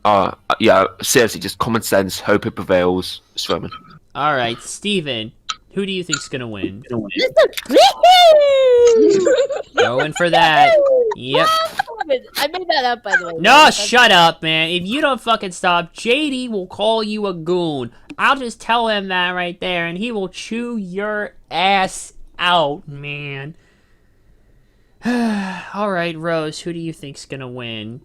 Yeah, seriously, just common sense, hope it prevails, Strowman. Alright, Steven, who do you think's gonna win? Going for that. Yep. I made that up, by the way. No, shut up, man. If you don't fucking stop, JD will call you a goon. I'll just tell him that right there, and he will chew your ass out, man. Alright, Rose, who do you think's gonna win?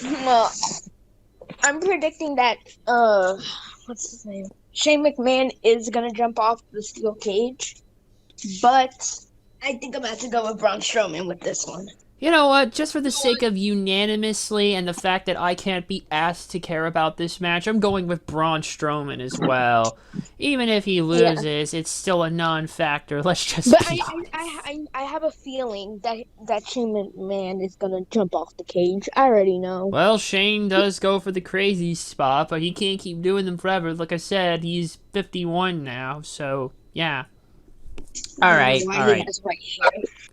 Well, I'm predicting that what's his name? Shane McMahon is gonna jump off the steel cage, but I think I'm gonna have to go with Braun Strowman with this one. You know what? Just for the sake of unanimously and the fact that I can't be asked to care about this match, I'm going with Braun Strowman as well. Even if he loses, it's still a non-factor. Let's just But be I have a feeling that Shane McMahon is gonna jump off the cage. I already know. Well, Shane does go for the crazy spot, but he can't keep doing them forever. Like I said, he's 51 now, so yeah. All right.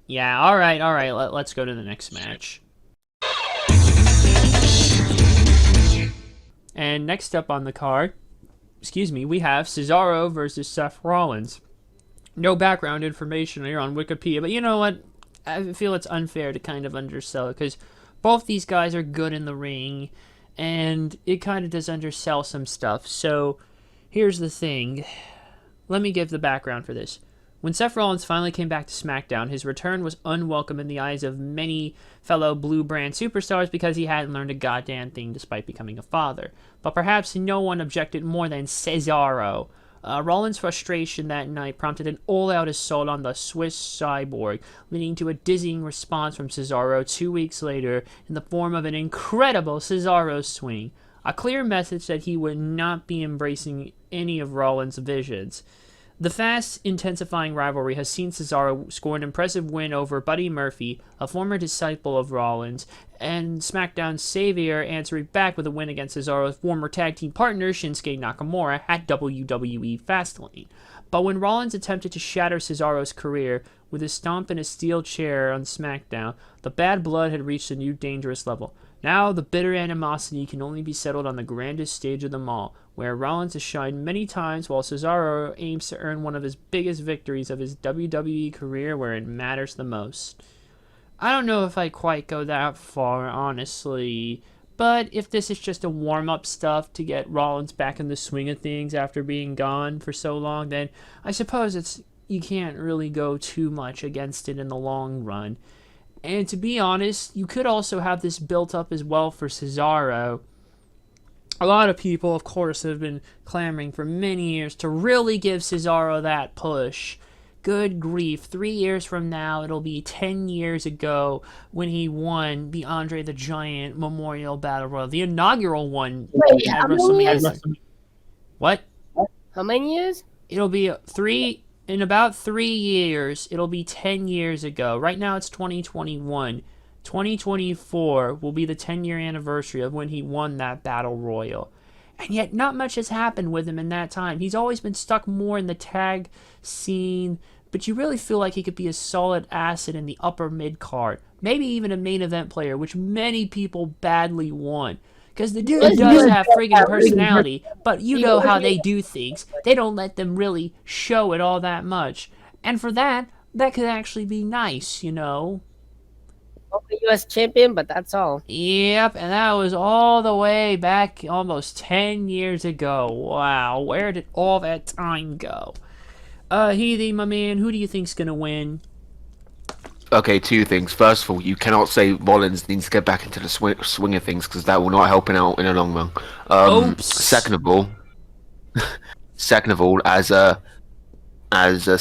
Yeah, all right. Let's go to the next match. And next up on the card, we have Cesaro versus Seth Rollins. No background information here on Wikipedia, but you know what? I feel it's unfair to kind of undersell it, because both these guys are good in the ring, and it kind of does undersell some stuff. So, here's the thing. Let me give the background for this. When Seth Rollins finally came back to SmackDown, his return was unwelcome in the eyes of many fellow Blue Brand superstars because he hadn't learned a goddamn thing despite becoming a father. But perhaps no one objected more than Cesaro. Rollins' frustration that night prompted an all-out assault on the Swiss cyborg, leading to a dizzying response from Cesaro 2 weeks later in the form of an incredible Cesaro swing. A clear message that he would not be embracing any of Rollins' visions. The fast intensifying rivalry has seen Cesaro score an impressive win over Buddy Murphy, a former disciple of Rollins, and SmackDown's Savior answering back with a win against Cesaro's former tag team partner Shinsuke Nakamura at WWE Fastlane. But when Rollins attempted to shatter Cesaro's career with a stomp in a steel chair on SmackDown, the bad blood had reached a new dangerous level. Now, the bitter animosity can only be settled on the grandest stage of them all, where Rollins has shined many times while Cesaro aims to earn one of his biggest victories of his WWE career where it matters the most. I don't know if I quite go that far, honestly, but if this is just a warm-up stuff to get Rollins back in the swing of things after being gone for so long, then I suppose you can't really go too much against it in the long run. And to be honest, you could also have this built up as well for Cesaro. A lot of people, of course, have been clamoring for many years to really give Cesaro that push. Good grief, 3 years from now, it'll be 10 years ago when he won the Andre the Giant Memorial Battle Royal, the inaugural one at WrestleMania. What? How many years? It'll be in about 3 years, it'll be 10 years ago. Right now it's 2021. 2024 will be the 10-year anniversary of when he won that Battle Royal. And yet not much has happened with him in that time. He's always been stuck more in the tag scene, but you really feel like he could be a solid asset in the upper mid-card. Maybe even a main event player, which many people badly want. Because the dude does have friggin' personality, but you know how they do things. They don't let them really show it all that much. And for that could actually be nice, you know? U.S. champion, but that's all. Yep, and that was all the way back almost 10 years ago. Wow, where did all that time go? Heathy, my man, who do you think's gonna win? Okay, two things. First of all, you cannot say Rollins needs to get back into the swing of things because that will not help him out in the long run. Oops. Second of all, as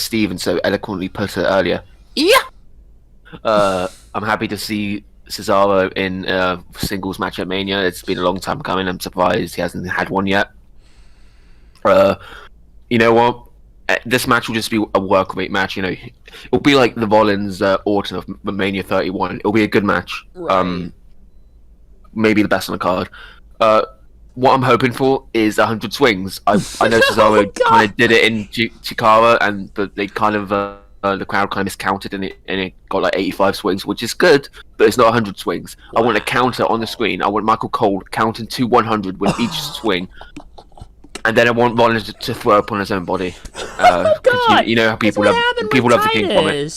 Steven so eloquently put it earlier, yeah. I'm happy to see Cesaro in a singles match at Mania. It's been a long time coming. I'm surprised he hasn't had one yet. You know what? This match will just be a work rate match. You know, it'll be like the Rollins Orton of Mania 31. It'll be a good match. Right. Maybe the best on the card. What I'm hoping for is 100 swings. I know Cesaro kind of did it in Chikara, but they kind of the crowd kind of miscounted and it got like 85 swings, which is good, but it's not 100 swings. Wow. I want a counter on the screen. I want Michael Cole counting to 100 with each swing. And then I want Rollins to throw up on his own body. God! You know how people love the King Vomit.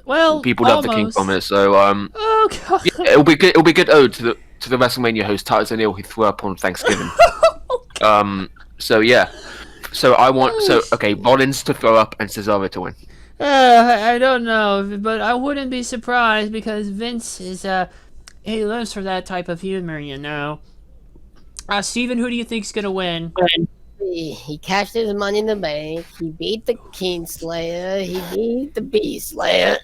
Well, people love the King Vomit, so oh God! Yeah, it'll be good. It'll be good ode to the WrestleMania host Titus O'Neil who threw up on Thanksgiving. So yeah, so I want Rollins to throw up and Cesaro to win. I don't know, but I wouldn't be surprised because Vince is he lives for that type of humor, you know. Steven, who do you think's gonna win? He cashed his money in the bank. He beat the Kingslayer. He beat the Beast Slayer.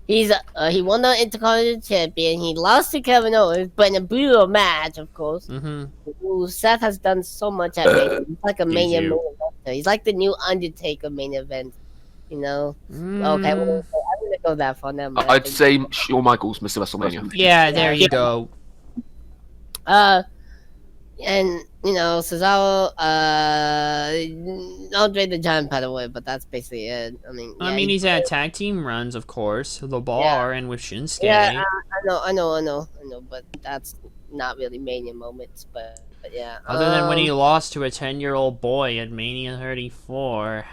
He won the Intercontinental Champion. He lost to Kevin Owens, but in a brutal match, of course. Mm-hmm. Ooh, Seth has done so much at Mania. He's like a Mania main eventer. He's like the new Undertaker main event. You know? Okay, well, I'm gonna go that far now. I'd say Shawn Michaels, Mr. WrestleMania. Yeah, there you go. And you know, Cesaro, Andre the Giant passed away, but that's basically it. I mean, he's had tag team runs, of course, the Bar and with Shinsuke. Yeah, I know, but that's not really Mania moments, but yeah. Other than when he lost to a 10-year-old boy at Mania 34.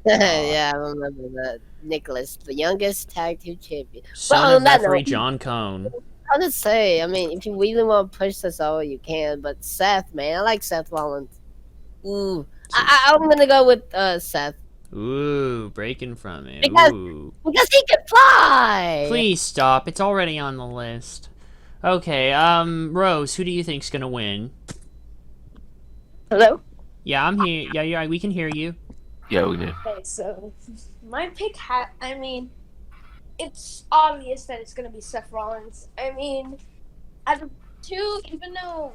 Yeah, I remember that. Nicholas, the youngest tag team champion. Son of referee John Cone. I'll just say, I mean, if you really want to push Cesaro, you can. But Seth, man, I like Seth Rollins. Ooh, I'm gonna go with Seth. Ooh, breaking from it. Because he can fly. Please stop. It's already on the list. Okay, Rose, who do you think's gonna win? Hello? Yeah, I'm here. Yeah, we can hear you. Yeah, we do. Okay, so my pick it's obvious that it's gonna be Seth Rollins. I mean, out of two, even though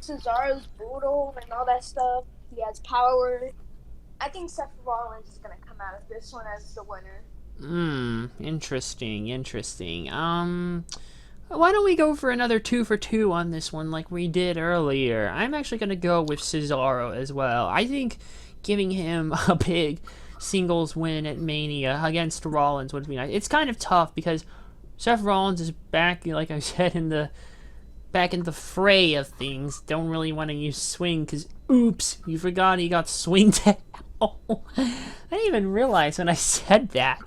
Cesaro's brutal and all that stuff, he has power. I think Seth Rollins is gonna come out of this one as the winner. Interesting. Why don't we go for another 2 for 2 on this one like we did earlier? I'm actually gonna go with Cesaro as well. I think giving him a big singles win at Mania against Rollins would be nice. It's kind of tough because Seth Rollins is back, like I said, back in the fray of things. Don't really want to use swing because, oops, you forgot he got swing tag. I didn't even realize when I said that.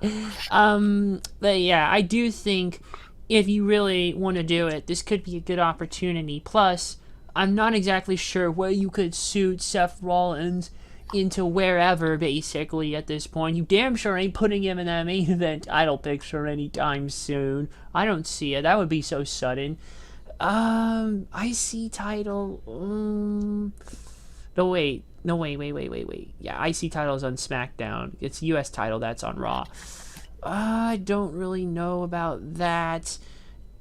But yeah, I do think if you really want to do it, this could be a good opportunity. Plus, I'm not exactly sure where you could suit Seth Rollins into wherever, basically, at this point. You damn sure ain't putting him in that main event title picture anytime soon. I don't see it. That would be so sudden. IC title. No, wait. Yeah, IC title's on SmackDown. It's US title, that's on Raw. I don't really know about that.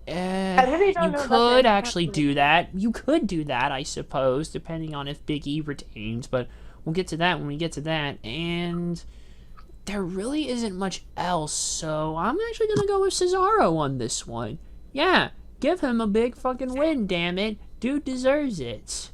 I really don't know. You could actually do that. You could do that, I suppose, depending on if Big E retains, but we'll get to that when we get to that. And there really isn't much else, so I'm actually gonna go with Cesaro on this one. Yeah, give him a big fucking win, damn it. Dude deserves it.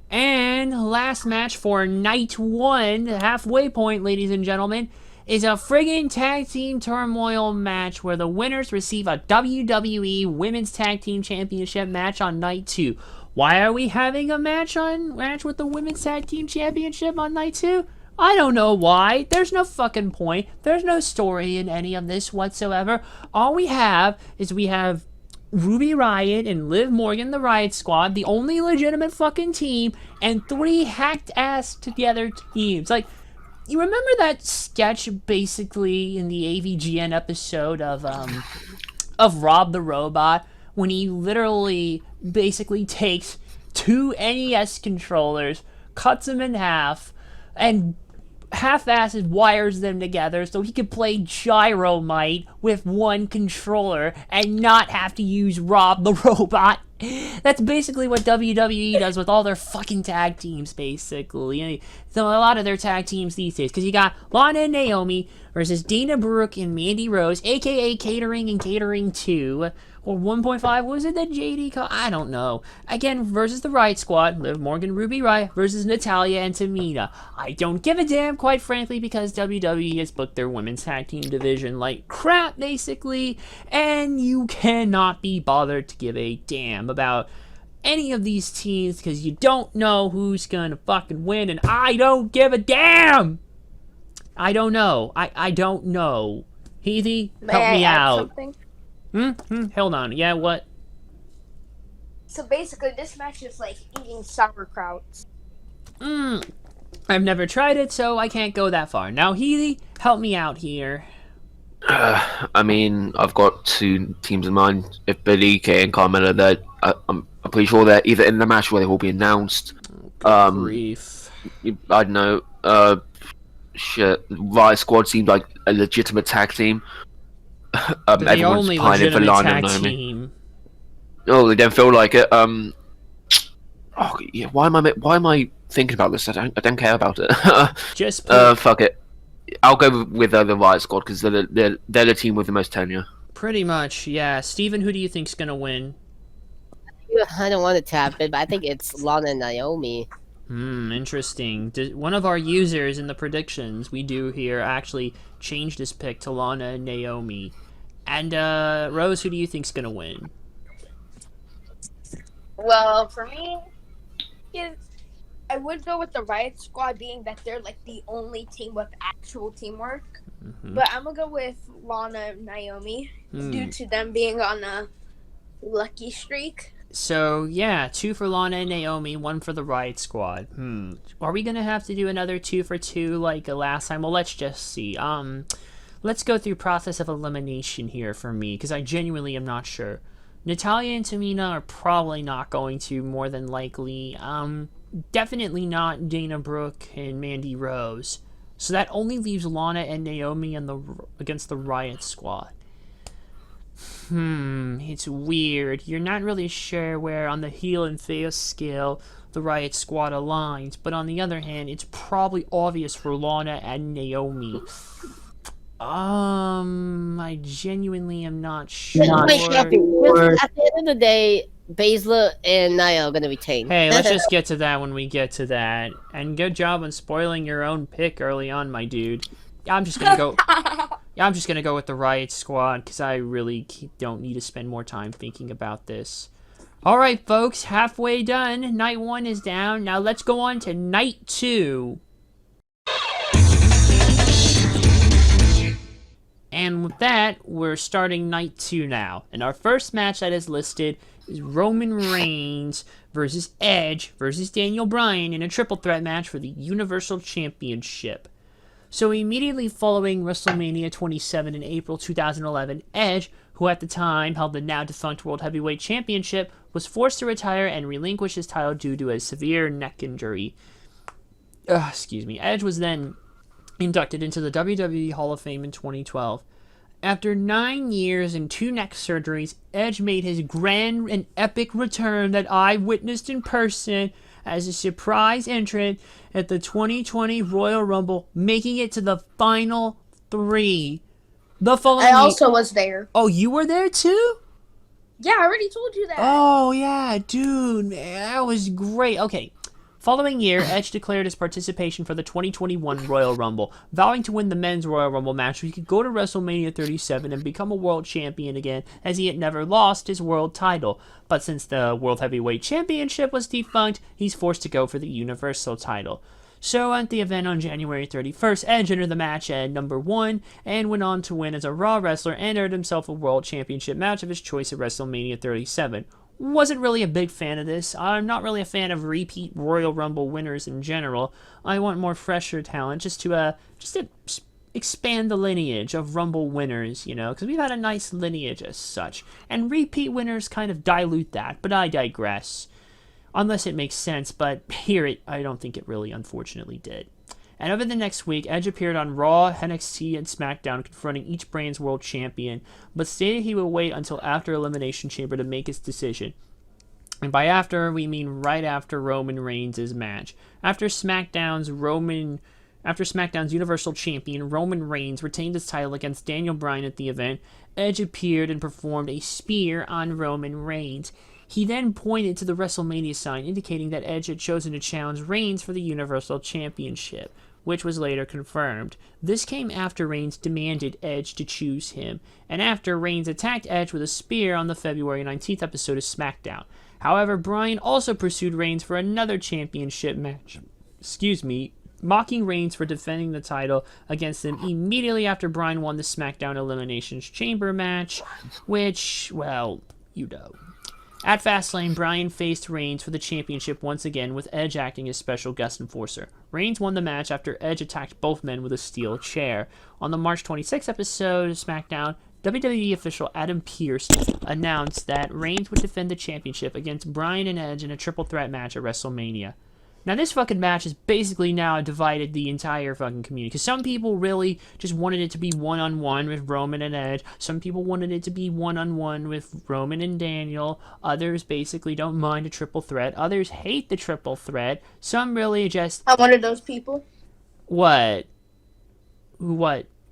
And last match for night 1, the halfway point, ladies and gentlemen, is a friggin' tag team turmoil match where the winners receive a WWE Women's Tag Team Championship match on night 2. Why are we having a match with the Women's Tag Team Championship on night 2? I don't know why. There's no fucking point. There's no story in any of this whatsoever. All we have is we have Ruby Riott and Liv Morgan, the Riot Squad, the only legitimate fucking team, and 3 hacked-ass together teams. Like, you remember that sketch, basically, in the AVGN episode of Rob the Robot, when he literally basically takes 2 NES controllers, cuts them in half, and half-assed wires them together so he could play Gyromite with 1 controller and not have to use Rob the Robot. That's basically what WWE does with all their fucking tag teams, basically. So a lot of their tag teams these days, because you got Lana and Naomi versus Dana Brooke and Mandy Rose, aka Catering and Catering 2, or 1.5, was it that JD called? I don't know. Again, versus the Riot Squad, Liv Morgan, Ruby Riott versus Natalya and Tamina. I don't give a damn, quite frankly, because WWE has booked their women's tag team division like crap, basically, and you cannot be bothered to give a damn about any of these teams because you don't know who's gonna fucking win, and I don't give a damn! I don't know. I don't know. Heathy, help me out. Something? Hold on. Yeah, what? So basically, this match is like eating sauerkraut. I've never tried it, so I can't go that far. Now, Healy, help me out here. I mean, I've got 2 teams in mind. If Billy Kay and Carmella, I'm pretty sure they're either in the match or they will be announced. Grief. I don't know. Shit, Riot Squad seems like a legitimate tag team. They're the Everyone's only pining for legitimate Lana tag and Naomi. team. Oh, they don't feel like it. Oh, yeah. Why am I thinking about this? I don't care about it. Just put, fuck it. I'll go with the Riot Squad because they're the team with the most tenure. pretty much, yeah. Steven, who do you think's gonna win? I don't want to tap it, but I think it's Lana and Naomi. Interesting. One of our users in the predictions we do here actually changed his pick to Lana and Naomi. And, Rose, who do you think's gonna win? Well, for me, I would go with the Riot Squad, being that they're like the only team with actual teamwork. But I'm gonna go with Lana and Naomi due to them being on a lucky streak. So, yeah, 2 for Lana and Naomi, 1 for the Riot Squad. Are we gonna have to do another 2 for 2 like last time? Well, let's just see. Let's go through process of elimination here for me, because I genuinely am not sure. Natalya and Tamina are probably not going to, more than likely. Definitely not Dana Brooke and Mandy Rose. So that only leaves Lana and Naomi against the Riot Squad. It's weird. You're not really sure where on the heel and face scale the Riot Squad aligns, but on the other hand, it's probably obvious for Lana and Naomi. I genuinely am not sure. At the end of the day, Baszler and Nia are going to retain. Hey, let's just get to that when we get to that. And good job on spoiling your own pick early on, my dude. I'm just gonna go. I'm just gonna go with the Riot Squad because I really don't need to spend more time thinking about this. All right, folks, halfway done. Night 1 is down. Now let's go on to night 2. And with that, we're starting night 2 now. And our first match that is listed is Roman Reigns versus Edge versus Daniel Bryan in a triple threat match for the Universal Championship. So immediately following WrestleMania 27 in April 2011, Edge, who at the time held the now-defunct World Heavyweight Championship, was forced to retire and relinquish his title due to a severe neck injury. Edge was then inducted into the WWE Hall of Fame in 2012. After 9 years and 2 neck surgeries, Edge made his grand and epic return that I witnessed in person as a surprise entrant at the 2020 Royal Rumble, making it to the final 3. The following I also was there. Oh, you were there too? Yeah, I already told you that. Oh, yeah, dude, man, that was great. Okay. Following year, Edge declared his participation for the 2021 Royal Rumble, vowing to win the men's Royal Rumble match so he could go to WrestleMania 37 and become a world champion again, as he had never lost his world title. But since the World Heavyweight Championship was defunct, he's forced to go for the Universal title. So at the event on January 31st, Edge entered the match at number 1 and went on to win as a Raw wrestler and earned himself a World Championship match of his choice at WrestleMania 37. Wasn't really a big fan of this. I'm not really a fan of repeat Royal Rumble winners in general. I want more fresher talent just to expand the lineage of Rumble winners, you know, because we've had a nice lineage as such. And repeat winners kind of dilute that, but I digress. Unless it makes sense, but here I don't think it really unfortunately did. And over the next week, Edge appeared on Raw, NXT, and SmackDown, confronting each brand's world champion, but stated he would wait until after Elimination Chamber to make his decision. And by after, we mean right after Roman Reigns' match. After SmackDown's Universal Champion, Roman Reigns, retained his title against Daniel Bryan at the event, Edge appeared and performed a spear on Roman Reigns. He then pointed to the WrestleMania sign, indicating that Edge had chosen to challenge Reigns for the Universal Championship, which was later confirmed. This came after Reigns demanded Edge to choose him, and after Reigns attacked Edge with a spear on the February 19th episode of SmackDown. However, Bryan also pursued Reigns for another championship match. Mocking Reigns for defending the title against him immediately after Bryan won the SmackDown Elimination Chamber match, which, well, you know. At Fastlane, Bryan faced Reigns for the championship once again, with Edge acting as special guest enforcer. Reigns won the match after Edge attacked both men with a steel chair. On the March 26th episode of SmackDown, WWE official Adam Pearce announced that Reigns would defend the championship against Bryan and Edge in a triple threat match at WrestleMania. Now, this fucking match has basically now divided the entire fucking community. Because some people really just wanted it to be one-on-one with Roman and Edge. Some people wanted it to be one-on-one with Roman and Daniel. Others basically don't mind a triple threat. Others hate the triple threat. Some really just... I'm one of those people. What?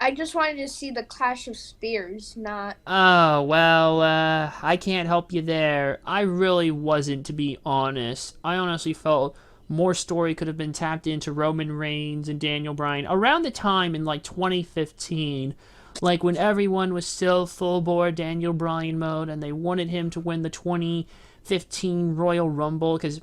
I just wanted to see the clash of spears, not... Oh, well, I can't help you there. I really wasn't, to be honest. I honestly felt... more story could have been tapped into Roman Reigns and Daniel Bryan around the time in like 2015, like when everyone was still full bore Daniel Bryan mode and they wanted him to win the 2015 Royal Rumble, because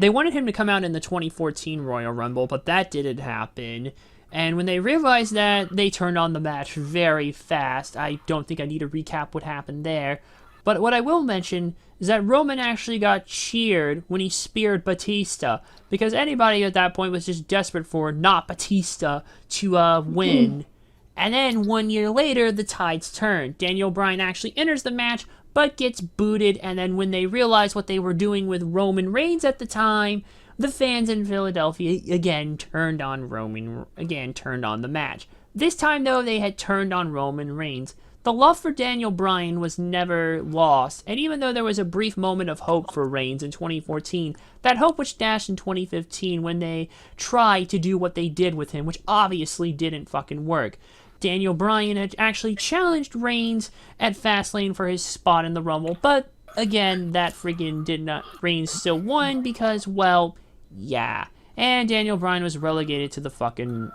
they wanted him to come out in the 2014 Royal Rumble, but that didn't happen. And when they realized that, they turned on the match very fast. I don't think I need to recap what happened there. But what I will mention is that Roman actually got cheered when he speared Batista, because anybody at that point was just desperate for not Batista to win. And then 1 year later, the tides turned. Daniel Bryan actually enters the match, but gets booted, and then when they realized what they were doing with Roman Reigns at the time, the fans in Philadelphia again turned on the match. This time, though, they had turned on Roman Reigns. The love for Daniel Bryan was never lost, and even though there was a brief moment of hope for Reigns in 2014, that hope was dashed in 2015 when they tried to do what they did with him, which obviously didn't fucking work. Daniel Bryan had actually challenged Reigns at Fastlane for his spot in the Rumble, but again, that friggin' did not... Reigns still won because, well, yeah. And Daniel Bryan was relegated to the fucking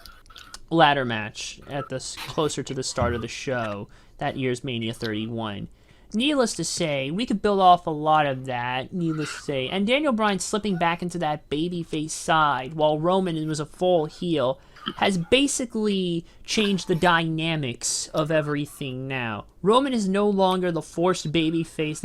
ladder match at the closer to the start of the show. That year's Mania 31. Needless to say, we could build off a lot of that, and Daniel Bryan slipping back into that babyface side while Roman was a full heel has basically changed the dynamics of everything now. Roman is no longer the forced babyface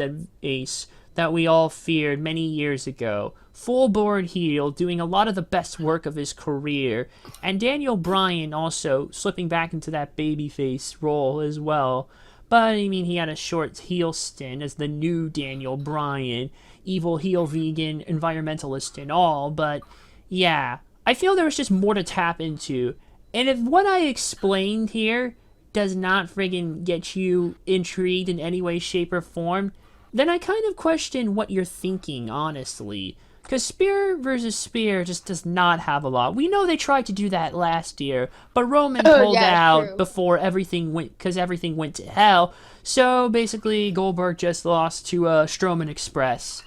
that we all feared many years ago. Full-born heel, doing a lot of the best work of his career, and Daniel Bryan also slipping back into that babyface role as well. But, I mean, he had a short heel stint as the new Daniel Bryan, evil heel vegan, environmentalist and all, but yeah, I feel there was just more to tap into. And if what I explained here does not friggin' get you intrigued in any way, shape, or form, then I kind of question what you're thinking, honestly. Because spear versus spear just does not have a lot. We know they tried to do that last year, but Roman pulled out true. before everything went to hell. So basically, Goldberg just lost to Strowman Express.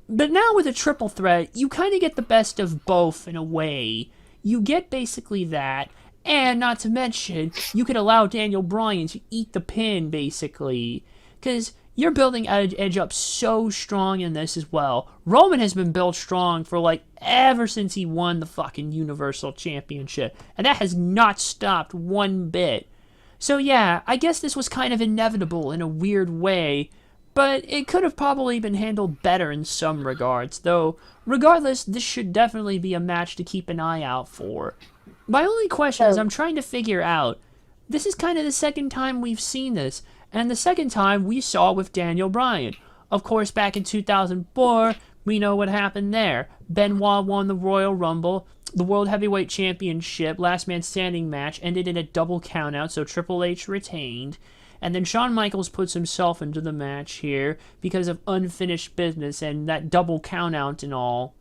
But now with a triple threat, you kind of get the best of both in a way. You get basically that, and not to mention, you could allow Daniel Bryan to eat the pin, basically. Because you're building Edge up so strong in this as well. Roman has been built strong for like ever since he won the fucking Universal Championship, and that has not stopped one bit. So yeah, I guess this was kind of inevitable in a weird way, but it could have probably been handled better in some regards, though regardless, this should definitely be a match to keep an eye out for. My only question is I'm trying to figure out, this is kind of the second time we've seen this, and the second time we saw with Daniel Bryan. Of course, back in 2004, we know what happened there. Benoit won the Royal Rumble. The World Heavyweight Championship, last man standing match, ended in a double countout, so Triple H retained. And then Shawn Michaels puts himself into the match here because of unfinished business and that double countout and all.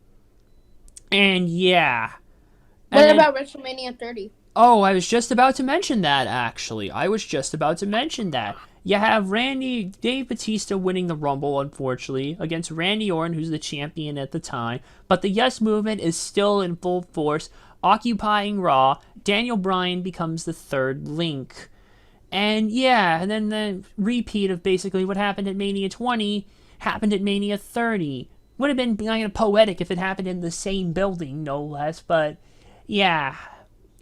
And yeah. What about WrestleMania 30? Oh, I was just about to mention that, actually. You have Dave Bautista winning the Rumble, unfortunately, against Randy Orton, who's the champion at the time. But the Yes Movement is still in full force, occupying Raw. Daniel Bryan becomes the third link. And yeah, and then the repeat of basically what happened at Mania 20 happened at Mania 30. Would have been kind of poetic if it happened in the same building, no less, but yeah.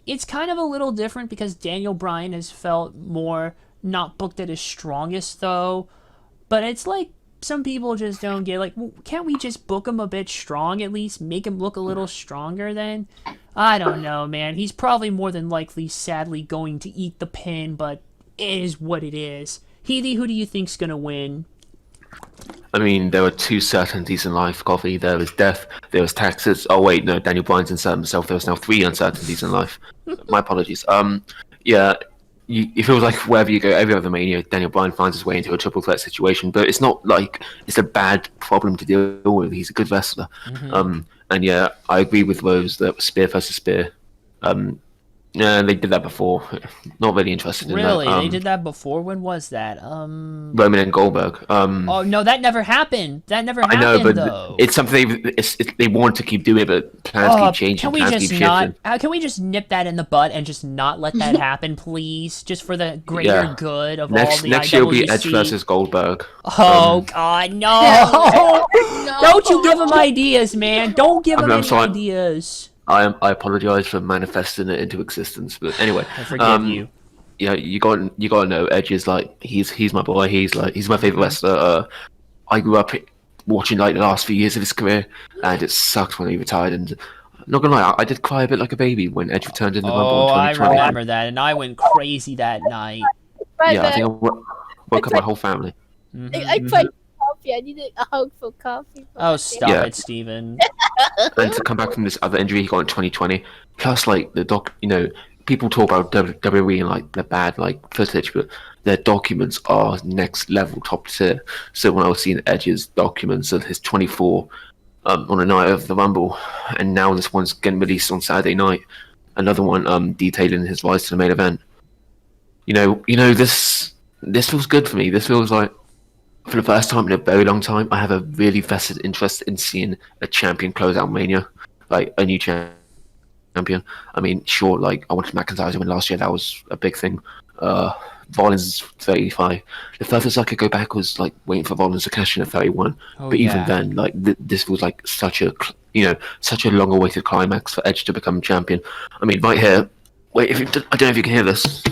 It's kind of a little different because Daniel Bryan has felt more not booked at his strongest, though. But it's like some people just don't get, like, can't we just book him a bit strong at least? Make him look a little stronger then? I don't know, man. He's probably more than likely, sadly, going to eat the pin, but it is what it is. Healy, who do you think's gonna win? I mean, there were two certainties in life, Coffee. There was death, there was taxes. Oh, wait, no, Daniel Bryan's inserted himself. There was now three uncertainties in life. My apologies. Yeah, it feels like wherever you go, every other Mania, Daniel Bryan finds his way into a triple threat situation. But it's not like it's a bad problem to deal with. He's a good wrestler. And yeah, I agree with Rose that spear versus spear. Yeah, they did that before. Not really interested in that. Really? They did that before? When was that? Roman and Goldberg. Oh, no, that never happened. That never happened, I know, but though. it's something they want to keep doing, but plans keep changing. Can we just not? Can we just nip that in the butt and just not let that happen, please? Just for the greater good of all the next year will be IWC. Edge versus Goldberg. Oh God, no! Don't you give him ideas, man! Don't give him any ideas. I apologize for manifesting it into existence, but anyway, I forgive you. Yeah, you got to know Edge is like he's my boy. He's my favorite wrestler. I grew up watching like the last few years of his career, and it sucked when he retired. And I'm not gonna lie, I did cry a bit like a baby when Edge returned in the Rumble in 2020. I remember that, and I went crazy that night. Yeah, I think I woke up my whole family. I tried coffee. I needed a hug for coffee. Oh, stop it, Steven. And to come back from this other injury he got in 2020, plus like people talk about WWE and like the bad like footage, but their documents are next level, top tier. So when I was seeing Edge's documents of his 24 on the night of the Rumble, and now this one's getting released on Saturday night, another one detailing his rise to the main event. This feels good for me. This feels like, for the first time in a very long time, I have a really vested interest in seeing a champion close out Mania, like a new champion. I mean, sure, like I wanted McIntyre to win last year. That was a big thing. Rollins 35. The furthest I could go back was like waiting for Rollins to cash in at 31. But even then, like this was like such a long-awaited climax for Edge to become champion. I mean, right here. Wait, I don't know if you can hear this.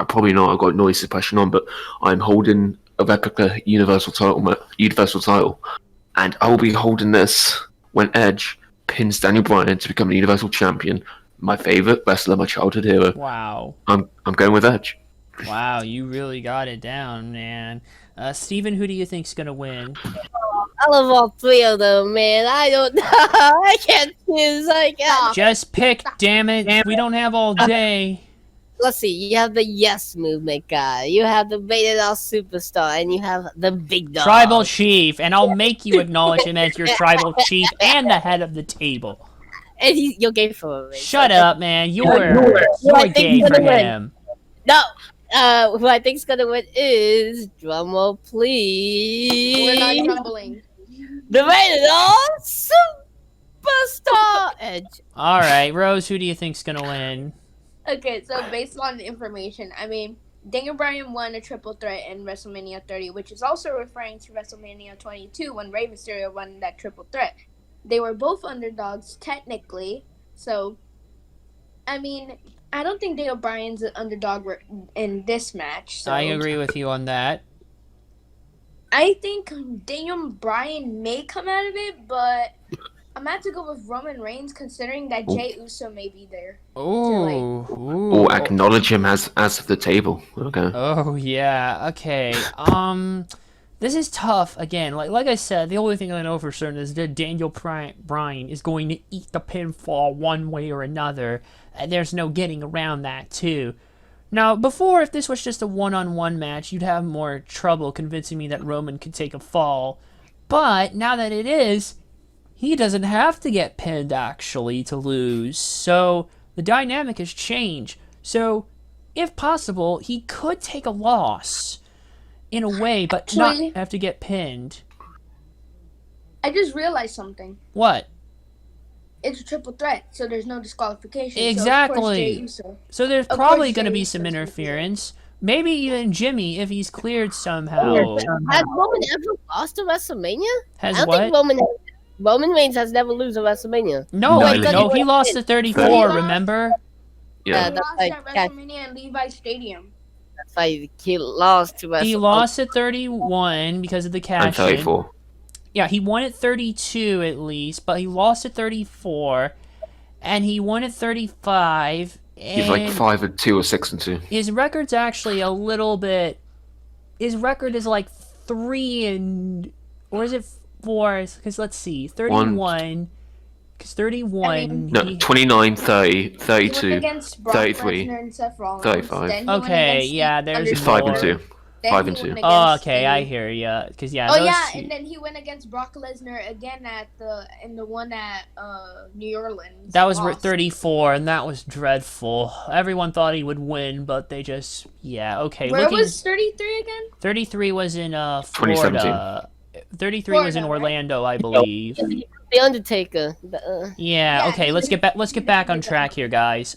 Probably not. I've got noise suppression on, but I'm holding a replica Universal title, and I will be holding this when Edge pins Daniel Bryan to become the Universal Champion. My favorite wrestler, my childhood hero. Wow. I'm going with Edge. Wow, you really got it down, man. Steven, who do you think's gonna win? I love all three of them, man. I don't know. I can't choose. Just pick, damn it. We don't have all day. Let's see. You have the Yes Movement guy. You have the Rated R Superstar, and you have the Big Dog. Tribal Chief, and I'll make you acknowledge him as your Tribal Chief and the head of the table. And you're gay for him. Shut up, man. You're gay for him. No. Who I think's gonna win is, drumroll please. We're not troubling. The Rated R Superstar Edge. All right, Rose, who do you think's gonna win? Okay, so based on information, I mean, Daniel Bryan won a triple threat in WrestleMania 30, which is also referring to WrestleMania 22 when Rey Mysterio won that triple threat. They were both underdogs technically, so I mean, I don't think Daniel Bryan's an underdog in this match. So I agree with you on that. I think Daniel Bryan may come out of it, but I'm going to have to go with Roman Reigns considering that Jey Uso may be there. Ooh. Or acknowledge him as of the table. Okay. Oh yeah. Okay. This is tough. Again, like I said, the only thing I know for certain is that Daniel Bryan is going to eat the pinfall one way or another. And there's no getting around that too. Now, before, if this was just a one-on-one match, you'd have more trouble convincing me that Roman could take a fall. But now that it is, he doesn't have to get pinned actually to lose. So the dynamic has changed. So if possible, he could take a loss in a way, but Actually, not have to get pinned. I just realized something. What? It's a triple threat, so there's no disqualification. Exactly. So there's Of probably course going to Jey be Uso's some gonna be interference. Maybe even Jimmy if he's cleared somehow. Has Roman ever lost a WrestleMania? Has I don't what? think Roman Reigns has never lose a Wrestlemania. No, No, he lost to 34, remember? Yeah. He that's lost like- at WrestleMania in Levi's Stadium. That's why he lost to WrestleMania. He lost at 31 because of the And cash. 34. Yeah, he won at 32 at least, but he lost at 34, and he won at 35. And He's like 5-2 or 6-2. his record's actually a little bit. His record is like 3 or is it 4? Because let's see, 31. Because 31. No, 29, 30, He went 32. against Brock 33, Lesnar and Seth Rollins. 35. Then he went Okay, against yeah, the there's It's more. 5-2. Then 5 he and 2. went Oh, against okay, I the- hear ya. Because yeah, Oh those yeah, two- and then he went against Brock Lesnar again in the one at New Orleans. that was Lost. 34, and that was dreadful. Everyone thought he would win, but they just okay. Where looking, was 33 again? 33 was in 2017. Florida. 33 was in Florida, right? Orlando, I believe. The Undertaker. Yeah, Yeah, okay, he let's did- get back on track here, guys.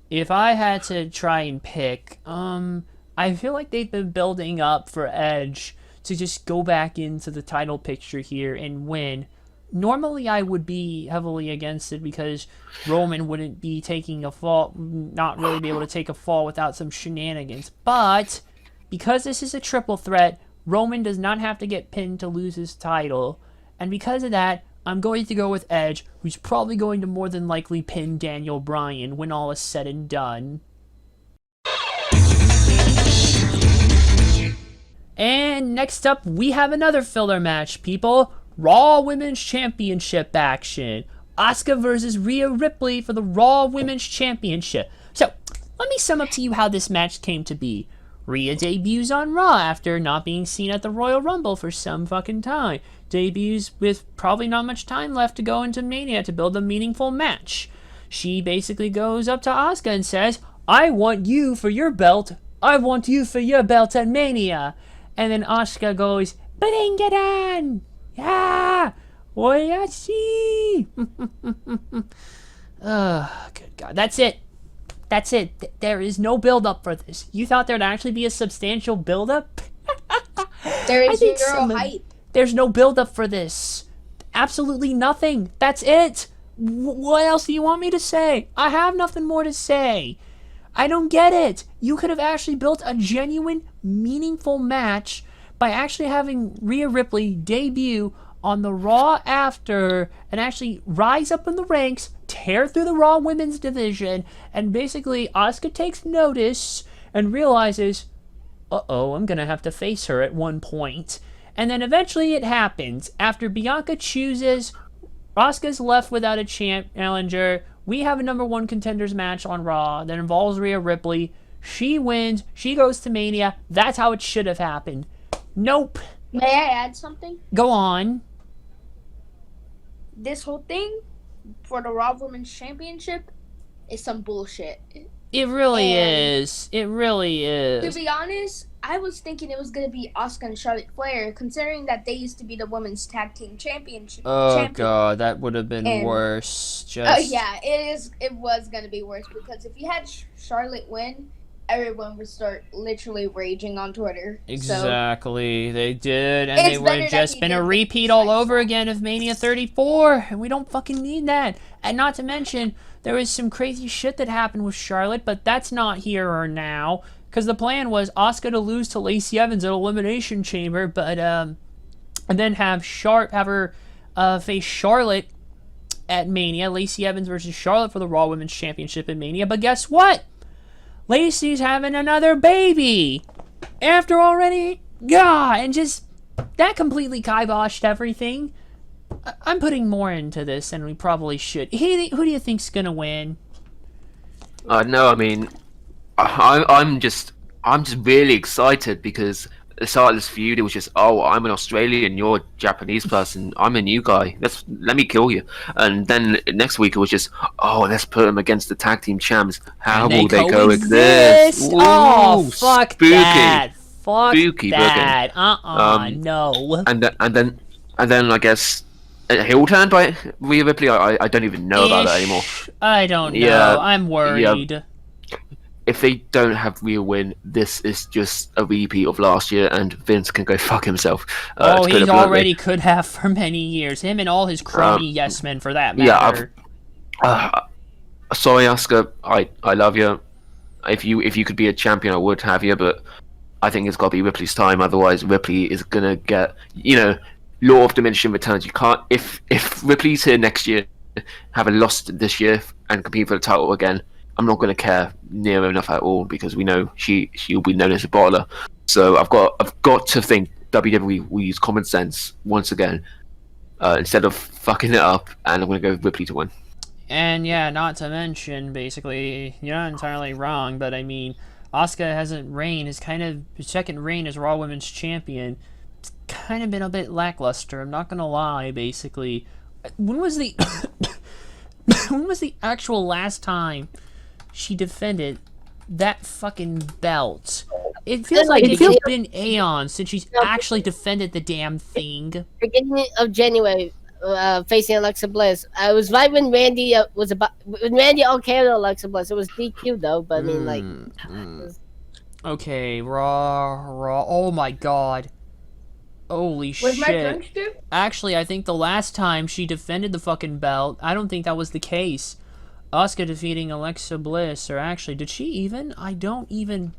If I had to try and pick, I feel like they've been building up for Edge to just go back into the title picture here and win. Normally, I would be heavily against it because Roman wouldn't be taking a fall, not really be able to take a fall without some shenanigans. But because this is a triple threat, Roman does not have to get pinned to lose his title. And because of that, I'm going to go with Edge, who's probably going to more than likely pin Daniel Bryan when all is said and done. And next up, we have another filler match, people. Raw Women's Championship action. Asuka versus Rhea Ripley for the Raw Women's Championship. So, let me sum up to you how this match came to be. Rhea debuts on Raw after not being seen at the Royal Rumble for some fucking time. Debuts with probably not much time left to go into Mania to build a meaningful match. She basically goes up to Asuka and says, I want you for your belt. I want you for your belt at Mania. And then Asuka goes, bring it on. Yeah. Oyashi. Good God. That's it. That's it. There is no build-up for this. You thought there'd actually be a substantial build-up? There I is think zero some of- hype. There's no build-up for this. Absolutely nothing. That's it. What else do you want me to say? I have nothing more to say. I don't get it. You could have actually built a genuine, meaningful match by actually having Rhea Ripley debut on the Raw after and actually rise up in the ranks, tear through the Raw Women's division, and basically Asuka takes notice and realizes, uh-oh, I'm going to have to face her at one point. And then eventually it happens. After Bianca chooses, Asuka's left without a challenger. We have a number 1 contenders match on Raw that involves Rhea Ripley. She wins. She goes to Mania. That's how it should have happened. Nope. May I add something? Go on. This whole thing for the Raw Women's Championship is some bullshit. It really And- is. It really To is. be honest, I was thinking it was going to be Asuka and Charlotte Flair, considering that they used to be the women's tag team championship. Oh champion. god, that would have been And- worse. Oh Just yeah, it was going to be worse because if you had Charlotte win everyone would start literally raging on Twitter. So Exactly, they did, and It's they would better have that just he been did a the repeat all precise over one. again of Mania 34, and we don't fucking need that. And not to mention, there was some crazy shit that happened with Charlotte, but that's not here or now, because the plan was Asuka to lose to Lacey Evans at Elimination Chamber, but and then have her face Charlotte at Mania, Lacey Evans versus Charlotte for the Raw Women's Championship at Mania. But guess what? Lacey's having another baby after already, and just that completely kiboshed everything. I'm putting more into this than we probably should. Who do you think's gonna win? No, I mean, I'm just really excited because the start of this feud, it was just, oh, I'm an Australian, you're a Japanese person, I'm a new guy, let me kill you. And then next week it was just, oh, let's put them against the tag team champs. How will they coexist? Oh, Ooh, fuck spooky. that! Fuck Spooky that! No. And then I guess a heel turn by Rhea Ripley. I don't even know about that anymore. I don't know. Yeah, I'm worried. If they don't have Rhea win, this is just a repeat of last year, and Vince can go fuck himself. Oh, to put he it bluntly. already could have for many years. Him and all his crony yes men, for that matter. Sorry, Asuka. I love you. If you could be a champion, I would have you, but I think it's got to be Ripley's time. Otherwise, Ripley is gonna get, law of diminishing returns. You can't, if Ripley's here next year, having lost this year and compete for the title again, I'm not going to care near enough at all, because we know she'll be known as a bottler. So I've got to think WWE will use common sense once again, instead of fucking it up, and I'm going to go with Ripley to win. And yeah, not to mention, basically, you're not entirely wrong, but I mean, Asuka his second reign as Raw Women's Champion. It's kind of been a bit lackluster, I'm not going to lie, basically. When was the actual last time she defended that fucking belt? It feels like it's been aeons since she's actually defended the damn thing. Beginning of January, facing Alexa Bliss. I was right when Randy when Randy okayed Alexa Bliss. It was DQ though, but I mean Okay, Raw. Oh my god. Holy Was my shit. punch too? Actually, I think the last time she defended the fucking belt, I don't think that was the case. Asuka defeating Alexa Bliss, or actually, did she even? I don't even...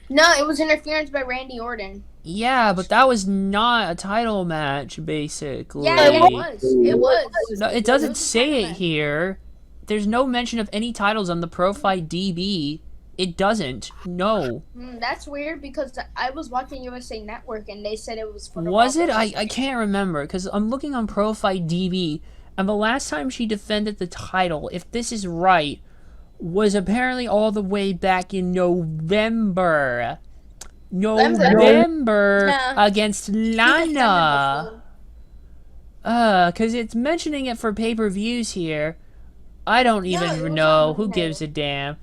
No, it was interference by Randy Orton. Yeah, but that was not a title match, basically. Yeah, it was. It was. No, it doesn't was a say title it match. here. There's no mention of any titles on the Profile DB. It doesn't. No. That's weird, because I was watching USA Network and they said it was for the Was Raw it? versus I can't remember, because I'm looking on Profile DB, and the last time she defended the title, if this is right, was apparently all the way back in November. Yeah. Against Lana. Because it's mentioning it for pay-per-views here. I don't it even was know. on Who Monday. gives a damn?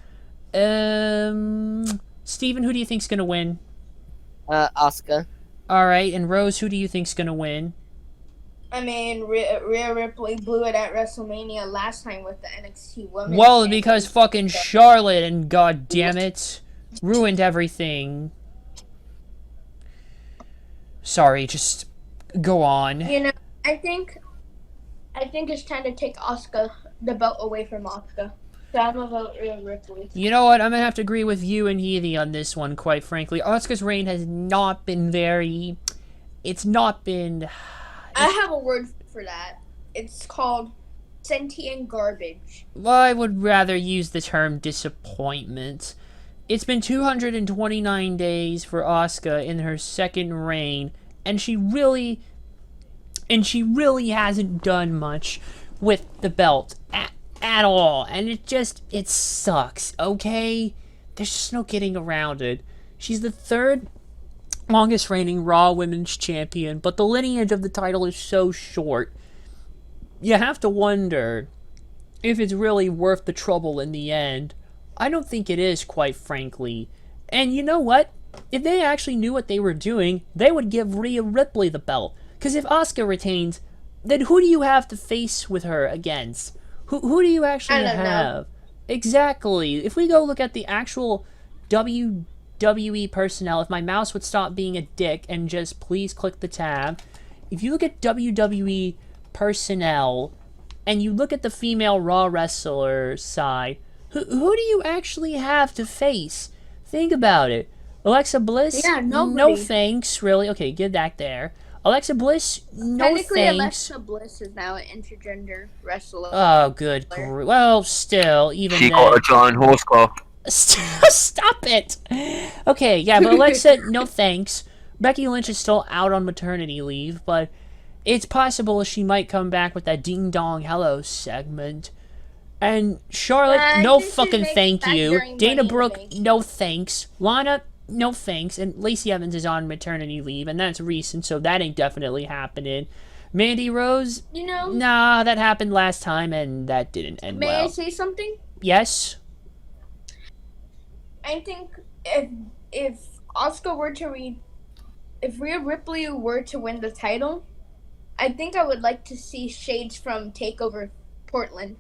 Steven, who do you think's gonna win? Asuka. Alright, and Rose, who do you think's gonna win? I mean, Rhea Ripley blew it at WrestleMania last time with the NXT Women's Well, Championship. because fucking Charlotte and goddammit ruined everything. Sorry, just go on. I think it's time to take the belt away from Asuka. So I'm gonna vote Rhea Ripley. You know what? I'm gonna have to agree with you and Healy on this one, quite frankly. Asuka's reign has not been very... It's not been... I have a word for that. It's called sentient garbage. Well, I would rather use the term disappointment. It's been 229 days for Asuka in her second reign, and she really hasn't done much with the belt at all, and it sucks, okay? There's just no getting around it. She's the third longest reigning Raw Women's Champion, but the lineage of the title is so short. You have to wonder if it's really worth the trouble in the end. I don't think it is, quite frankly. And you know what? If they actually knew what they were doing, they would give Rhea Ripley the belt. Because if Asuka retains, then who do you have to face with her against? Who do you actually I don't know. have? Exactly. If we go look at the actual WWE personnel, if my mouse would stop being a dick and just please click the tab, if you look at WWE personnel and you look at the female Raw wrestler side, who do you actually have to face? Think about it. Alexa Bliss? Yeah, nobody. No thanks, really. Okay, get that there. Alexa Bliss? No Technically, thanks. Alexa Bliss is now an intergender wrestler. Oh, good. Well, still, even She then. got a giant horse car. Stop it! Okay, yeah, but Alexa, no thanks. Becky Lynch is still out on maternity leave, but it's possible she might come back with that ding dong hello segment. And Charlotte, I no think she'd fucking make thank back you. during Dana Money in the Brooke, Bank. no thanks. Lana, no thanks. And Lacey Evans is on maternity leave, and that's recent, so that ain't definitely happening. Mandy Rose, You know, nah, that happened last time, and that didn't end may I well. say something? Yes? I think if Asuka were to if Rhea Ripley were to win the title, I think I would like to see shades from Takeover Portland.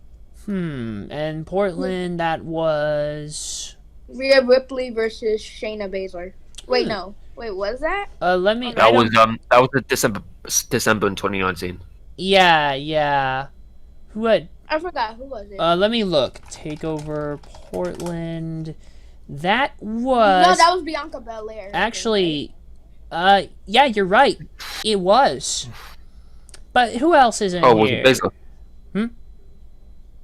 And Portland, that was... Rhea Ripley versus Shayna Baszler. Wait, no. Wait, was that? let me... I That was don't- the December in 2019. Yeah. Who had... I forgot. Who was it? let me look. Takeover Portland. That no, was... that was Bianca Belair. Actually... yeah, you're right. It was. But who else is in Oh, was here? it Baszler?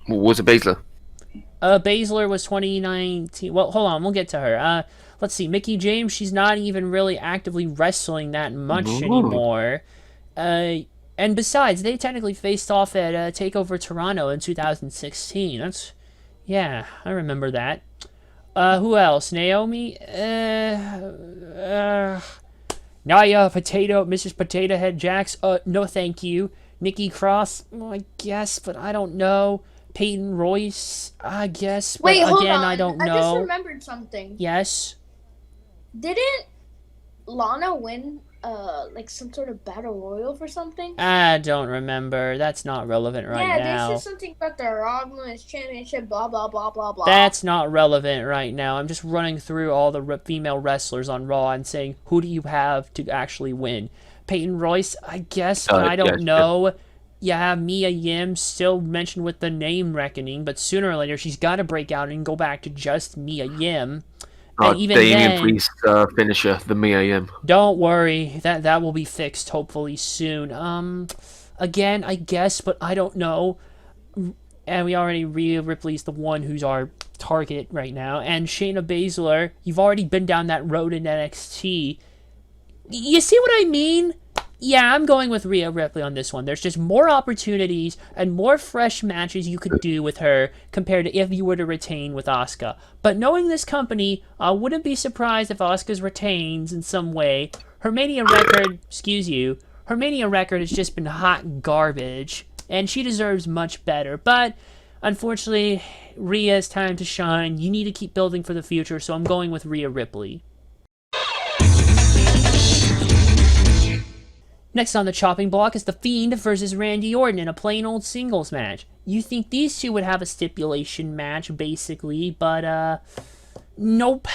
Was it Baszler? Baszler was 2019. Well, hold on, we'll get to her. Let's see. Mickie James, she's not even really actively wrestling that much Ooh. anymore. And besides, they technically faced off at TakeOver Toronto in 2016. That's... Yeah, I remember that. Who else? Naomi? Naya Mrs. Potato Head Jax? No thank you. Nikki Cross? Well, I guess, but I don't know. Peyton Royce? I guess, but Wait, hold again, on. I don't I just know. remembered something. Yes? Didn't Lana win like some sort of battle royal for something? I don't remember. That's not relevant right yeah, now. they said something about the Raw Women's Championship, blah blah blah blah blah. That's not relevant right now. I'm just running through all the female wrestlers on Raw and saying, who do you have to actually win? Peyton Royce, I guess, but I don't yes, know. Yeah, Mia Yim still mentioned with the name reckoning, but sooner or later she's got to break out and go back to just Mia Yim. And even Damien then, Priest finisher, the Mia Yim. don't worry, that will be fixed hopefully soon. Again, I guess, but I don't know. And we already Rhea Ripley's the one who's our target right now. And Shayna Baszler, you've already been down that road in NXT. You see what I mean? Yeah, I'm going with Rhea Ripley on this one. There's just more opportunities and more fresh matches you could do with her compared to if you were to retain with Asuka. But knowing this company, I wouldn't be surprised if Asuka's retains in some way. Her Mania record, her Mania record has just been hot garbage, and she deserves much better. But unfortunately, Rhea's time to shine. You need to keep building for the future, so I'm going with Rhea Ripley. Next on the chopping block is The Fiend versus Randy Orton in a plain old singles match. You think these two would have a stipulation match, basically, but, nope.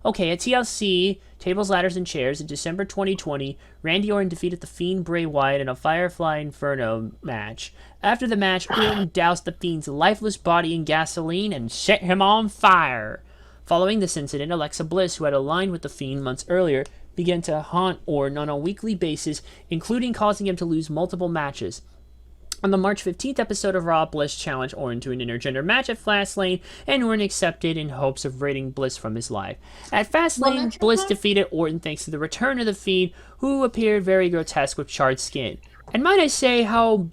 Okay, at TLC, Tables, Ladders, and Chairs in December 2020, Randy Orton defeated The Fiend Bray Wyatt in a Firefly Inferno match. After the match, Orton doused The Fiend's lifeless body in gasoline and set him on fire. Following this incident, Alexa Bliss, who had aligned with The Fiend months earlier, began to haunt Orton on a weekly basis, including causing him to lose multiple matches. On the March 15th episode of Raw, Bliss challenged Orton to an intergender match at Fastlane, and Orton accepted in hopes of ridding Bliss from his life. At Fastlane, Bliss defeated Orton thanks to the return of The Fiend, who appeared very grotesque with charred skin. And might I say how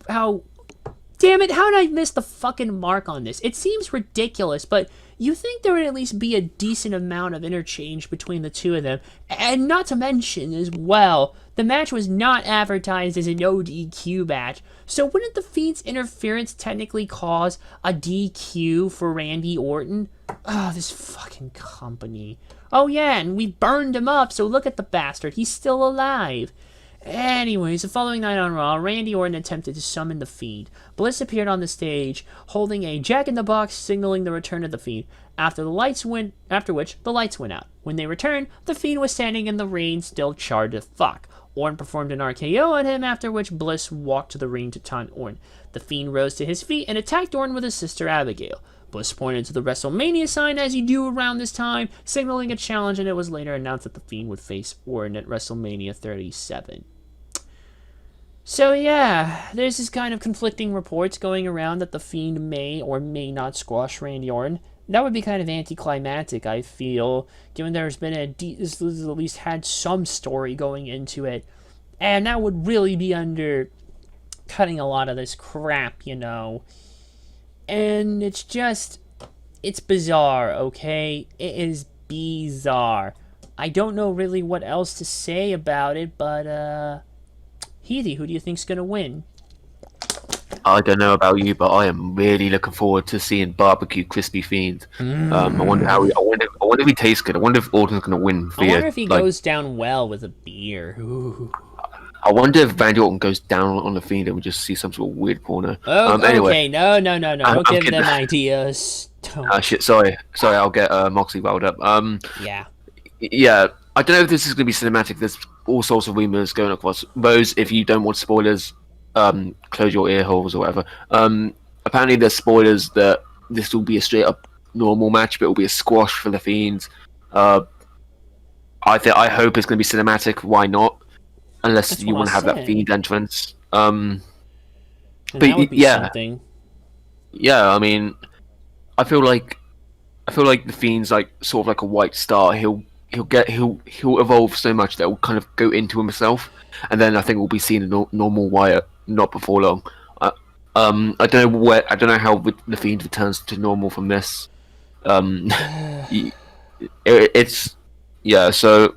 damn it, how did I miss the fucking mark on this? It seems ridiculous, but you think there would at least be a decent amount of interchange between the two of them. And not to mention, as well, the match was not advertised as a no DQ match, so wouldn't The Fiend's interference technically cause a DQ for Randy Orton? Oh, this fucking company. Oh yeah, and we burned him up, so look at the bastard, he's still alive. Anyways, the following night on Raw, Randy Orton attempted to summon the Fiend. Bliss appeared on the stage, holding a jack-in-the-box, signaling the return of the Fiend. After which the lights went out. When they returned, the Fiend was standing in the ring, still charred to fuck. Orton performed an RKO on him, after which Bliss walked to the ring to taunt Orton. The Fiend rose to his feet and attacked Orton with his sister Abigail. Bliss pointed to the Wrestlemania sign as you do around this time, signaling a challenge, and it was later announced that the Fiend would face Orton at WrestleMania 37. So yeah, there's this kind of conflicting reports going around that the Fiend may or may not squash Randy Orton. That would be kind of anticlimactic, I feel, given there's been this at least had some story going into it. And that would really be undercutting a lot of this crap, you know. And it's bizarre, okay? It is bizarre. I don't know really what else to say about it, but, Heathy, who do you think's gonna win? I don't know about you, but I am really looking forward to seeing Barbecue Crispy Fiend. I wonder if he tastes good. I wonder if Orton's gonna win. I wonder if he goes down well with a beer. Ooh. I wonder if Randy Orton goes down on the Fiend and we just see some sort of weird porno. Oh, anyway, okay, no. Don't give kidding. them ideas. Don't. Shit, sorry, I'll get Moxley riled up. Yeah. Yeah, I don't know if this is going to be cinematic. There's all sorts of rumors going across. Rose, if you don't want spoilers, close your ear holes or whatever. Apparently there's spoilers that this will be a straight up normal match, but it will be a squash for the Fiends. I hope it's going to be cinematic. Why not? Unless That's you what want to I have that said. Fiend entrance. And But that would be yeah. something. Yeah, I mean, I feel like the Fiend's like sort of like a white star. He'll evolve so much that will kind of go into himself, and then I think we'll be seeing a normal Wyatt not before long. I don't know how the Fiend returns to normal from this. It's yeah. So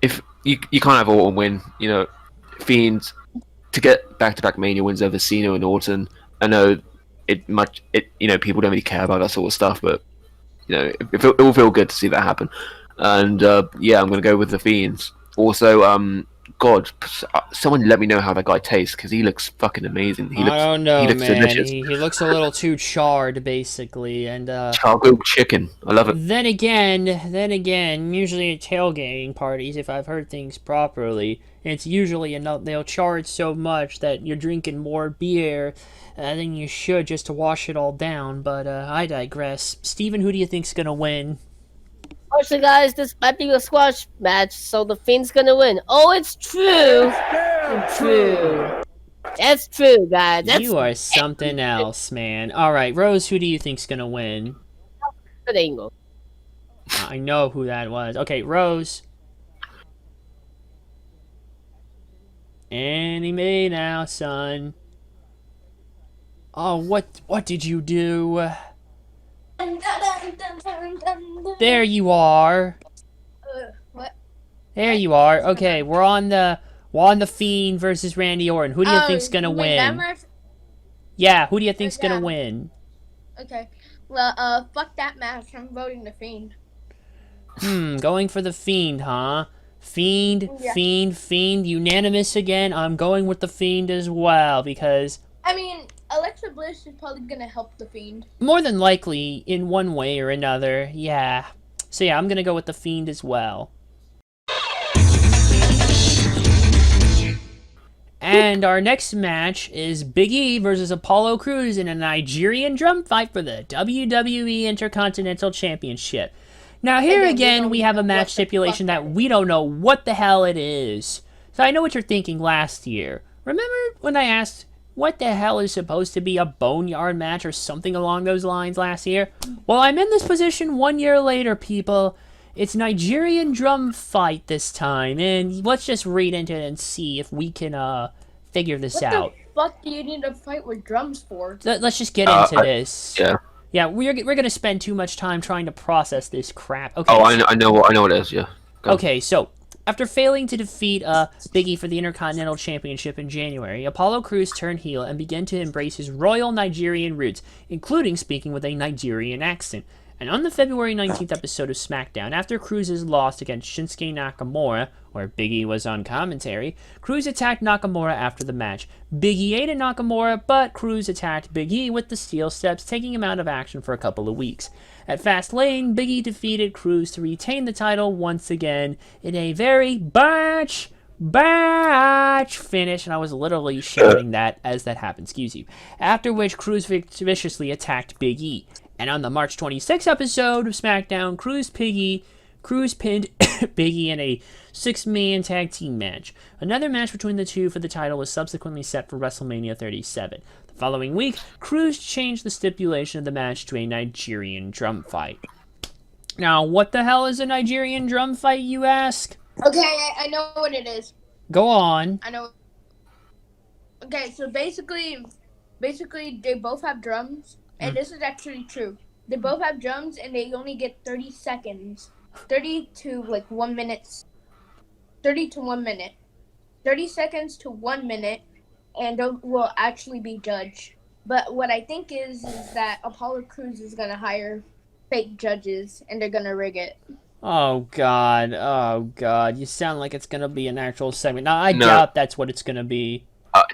if you can't have Orton win, you know, Fiend to get back-to-back Mania wins over Cena and Orton. I know people don't really care about that sort of stuff, but you know, it will feel good to see that happen. And yeah, I'm gonna go with the Fiends. Also, God, someone let me know how that guy tastes, because he looks fucking amazing. I don't know, he looks man. delicious. He looks a little too charred, basically, and Charcoal chicken, I love it. Then again, usually at tailgating parties, if I've heard things properly, it's usually they'll char it so much that you're drinking more beer than you should just to wash it all down. But I digress. Steven, who do you think's gonna win? Actually, guys, this might be a squash match, so the Fiend's gonna win. Oh, it's true. It's true. That's true, guys. You are something else, man. All right, Rose, who do you think's gonna win? Good angle. I know who that was. Okay, Rose. Anime now, son. Oh, what did you do? There you are. What? There you are. Okay, we're on the Fiend versus Randy Orton. Who do you think's gonna win? Yeah, who do you think's gonna win? Okay. Well, fuck that match. I'm voting the Fiend. Going for the Fiend, huh? Fiend, Yeah. Fiend, unanimous again. I'm going with the Fiend as well, because I mean, Alexa Bliss is probably gonna help the Fiend. more than likely, in one way or another, yeah. So yeah, I'm gonna go with the Fiend as well. And our next match is Big E versus Apollo Crews in a Nigerian drum fight for the WWE Intercontinental Championship. Now here again, we have a match stipulation that we don't know what the hell it is. So I know what you're thinking last year. Remember when I asked what the hell is supposed to be a boneyard match or something along those lines last year? Well, I'm in this position 1 year later, people. It's Nigerian drum fight this time, and let's just read into it and see if we can figure this out. What the fuck do you need to fight with drums for? Let's just get into this. Yeah. Yeah, we're gonna spend too much time trying to process this crap. Okay. Oh, I know what it is. Yeah. Go. Okay, so after failing to defeat Big E for the Intercontinental Championship in January, Apollo Crews turned heel and began to embrace his royal Nigerian roots, including speaking with a Nigerian accent. And on the February 19th episode of SmackDown, after Cruz's loss against Shinsuke Nakamura, where Big E was on commentary, Cruz attacked Nakamura after the match. Big E ate at Nakamura, but Cruz attacked Big E with the steel steps, taking him out of action for a couple of weeks. At Fastlane, Big E defeated Cruz to retain the title once again in a very botch finish, and I was literally shouting that as that happened, excuse you. After which, Cruz viciously attacked Big E. And on the March 26th episode of SmackDown, Cruz pinned Big E in a 6-man tag team match. Another match between the two for the title was subsequently set for WrestleMania 37. The following week, Cruz changed the stipulation of the match to a Nigerian drum fight. Now, what the hell is a Nigerian drum fight, you ask? Okay, I know what it is. Go on. I know. Okay, so basically they both have drums, and this is actually true. They both have drums, and they only get 30 seconds, 30 to 1 minute, 30 to 1 minute, 30 seconds to 1 minute, and will actually be judged. But what I think is that Apollo Crews is gonna hire fake judges, and they're gonna rig it. Oh god, you sound like it's gonna be an actual segment. Now I doubt that's what it's gonna be.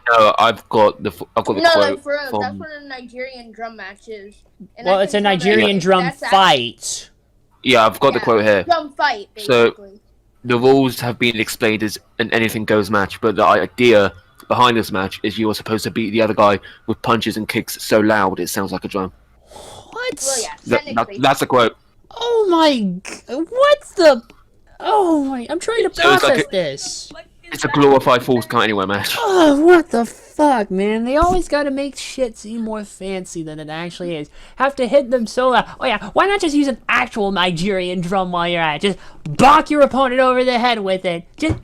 No, I've got the quote like for real, from... that's what a Nigerian drum match is. And well, it's a Nigerian drum fight. Yeah, I've got the quote here. Drum fight, basically. So, the rules have been explained as an anything goes match, but the idea behind this match is you are supposed to beat the other guy with punches and kicks so loud it sounds like a drum. What? Well, yeah, That's the quote. Oh my... What's the... Oh my... I'm trying to process this. It's a glorified Falls Count Anywhere match. Oh, what the fuck, man? They always gotta make shit seem more fancy than it actually is. Have to hit them so loud. Oh yeah, why not just use an actual Nigerian drum while you're at it? Just bonk your opponent over the head with it. Just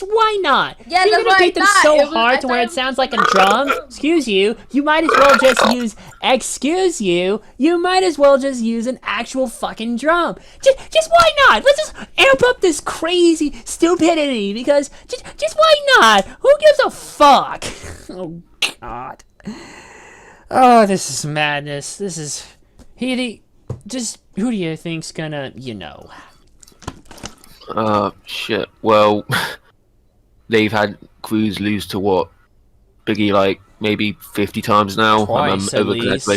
why not? Yeah, you're that's gonna why beat them I so thought. hard to where it sounds like a drum. Excuse you. You might as well just use. Excuse you. You might as well just use an actual fucking drum. Just why not? Let's just amp up this crazy stupidity because just why not? Who gives a fuck? Oh god. Oh, this is madness. This is just who do you think's gonna, Shit. Well, they've had Cruz lose to what? Biggie like maybe 50 times now. Twice, at least.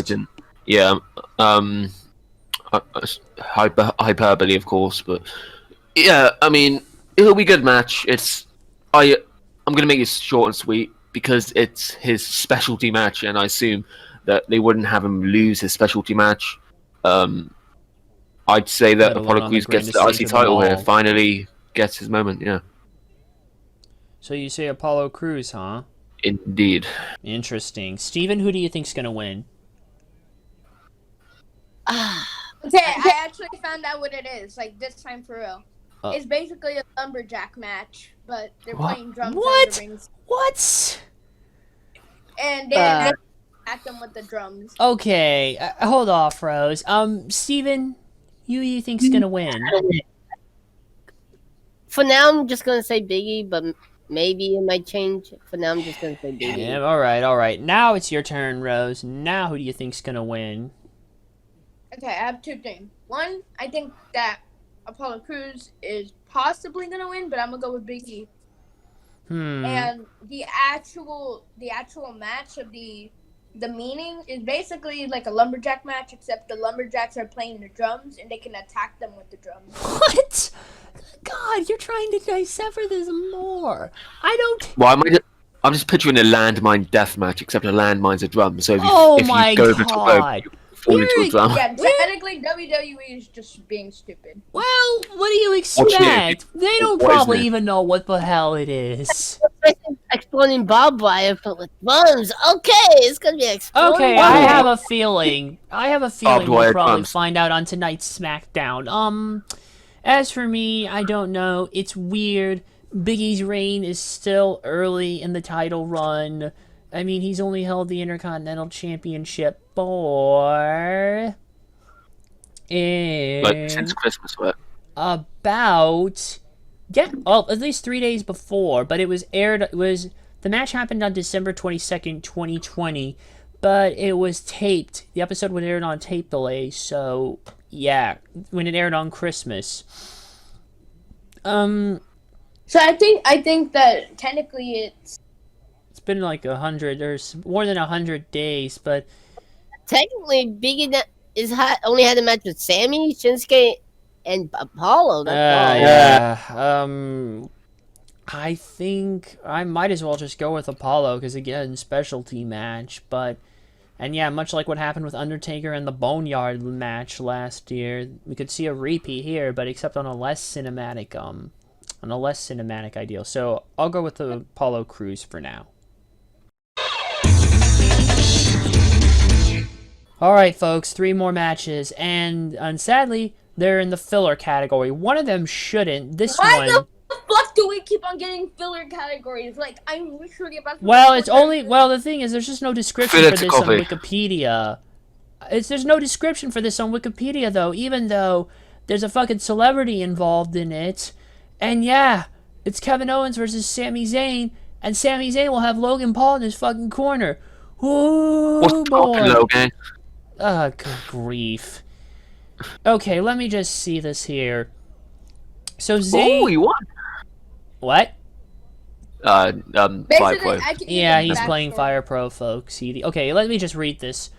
Yeah. Hyperbole, of course, but yeah. I mean, it'll be a good match. I'm gonna make it short and sweet because it's his specialty match, and I assume that they wouldn't have him lose his specialty match. I'd say that Apollo Crews gets the IC title here. Finally gets his moment. Yeah. So you say Apollo Crews, huh? Indeed. Interesting. Steven, who do you think's gonna win? Okay, I actually found out what it is. Like this time for real. It's basically a lumberjack match, but they're playing drums on the rings. What? And then attack them with the drums. Okay, hold off, Rose. Steven, you think's gonna win? For now, I'm just gonna say Biggie, but maybe it might change. For now, I'm just gonna say Biggie. Yeah, all right. Now it's your turn, Rose. Now who do you think's gonna win? Okay, I have two things. One, I think that Apollo Crews is possibly gonna win, but I'm gonna go with Big E. And the actual match of the meaning is basically like a lumberjack match, except the lumberjacks are playing the drums and they can attack them with the drums. What? God, you're trying to decipher this more. I don't. Well, I'm just picturing a landmine death match, except a landmine's a drum. So if you go over to a fall into a drum. Yeah, technically WWE is just being stupid. Well, what do you expect? They don't probably even know what the hell it is. Exploding barbed wire, but with drums. Okay, it's gonna be exploding. Okay, I have a feeling we'll probably drums. find out on tonight's SmackDown. As for me, I don't know. It's weird. Big E's reign is still early in the title run. I mean, he's only held the Intercontinental Championship for... Like, since Christmas, what? About... Yeah, well, at least 3 days before, but it was aired... The match happened on December 22nd, 2020, but it was taped. The episode was aired on tape delay, so Yeah, when it aired on Christmas. So I think that technically it's Been like 100 or more than 100 days, but Technically, only had a match with Sammy, Shinsuke, and Apollo. That's all. yeah. I think I might as well just go with Apollo because again, specialty match. And yeah, much like what happened with Undertaker and the Boneyard match last year, we could see a repeat here, but except on a less cinematic ideal. So I'll go with the Apollo Crews for now. Alright, folks, 3 more matches, and sadly, they're in the filler category. One of them shouldn't. This why one... the fuck do we keep on getting filler categories? Like, I'm literally about to... Well, it's only... Well, the thing is, there's just no description for this on copy. Wikipedia. There's no description for this on Wikipedia, though, even though there's a fucking celebrity involved in it. And yeah, it's Kevin Owens versus Sami Zayn, and Sami Zayn will have Logan Paul in his fucking corner. Ooh, What's boy. talking, Logan? Good grief. Okay, let me just see this here. So Zayn... Oh, he won. What? Basically, Firefly. I can Yeah, even he's backstory. playing Fire Pro, folks. Okay, let me just read this.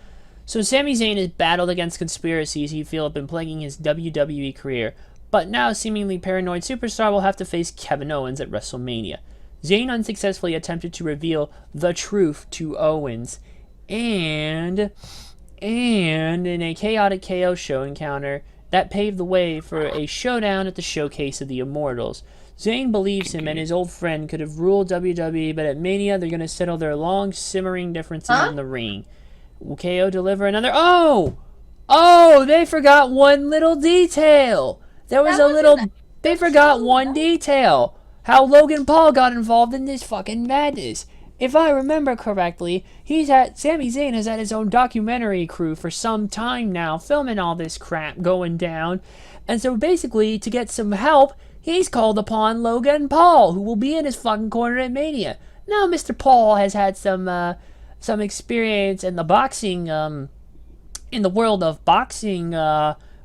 So Sami Zayn has battled against conspiracies he feel have been plaguing his WWE career, but now seemingly paranoid superstar will have to face Kevin Owens at WrestleMania. Zayn unsuccessfully attempted to reveal the truth to Owens, and in a chaotic KO show encounter that paved the way for a showdown at the showcase of the Immortals. Zayn believes him and his old friend could have ruled WWE, but at Mania they're going to settle their long simmering differences in the ring. Will KO deliver another... Oh, they forgot one little detail. They forgot one detail. How Logan Paul got involved in this fucking madness. If I remember correctly, Sami Zayn has had his own documentary crew for some time now, filming all this crap going down. And so basically, to get some help, he's called upon Logan Paul, who will be in his fucking corner at Mania. Now, Mr. Paul has had some experience in the boxing, in the world of boxing,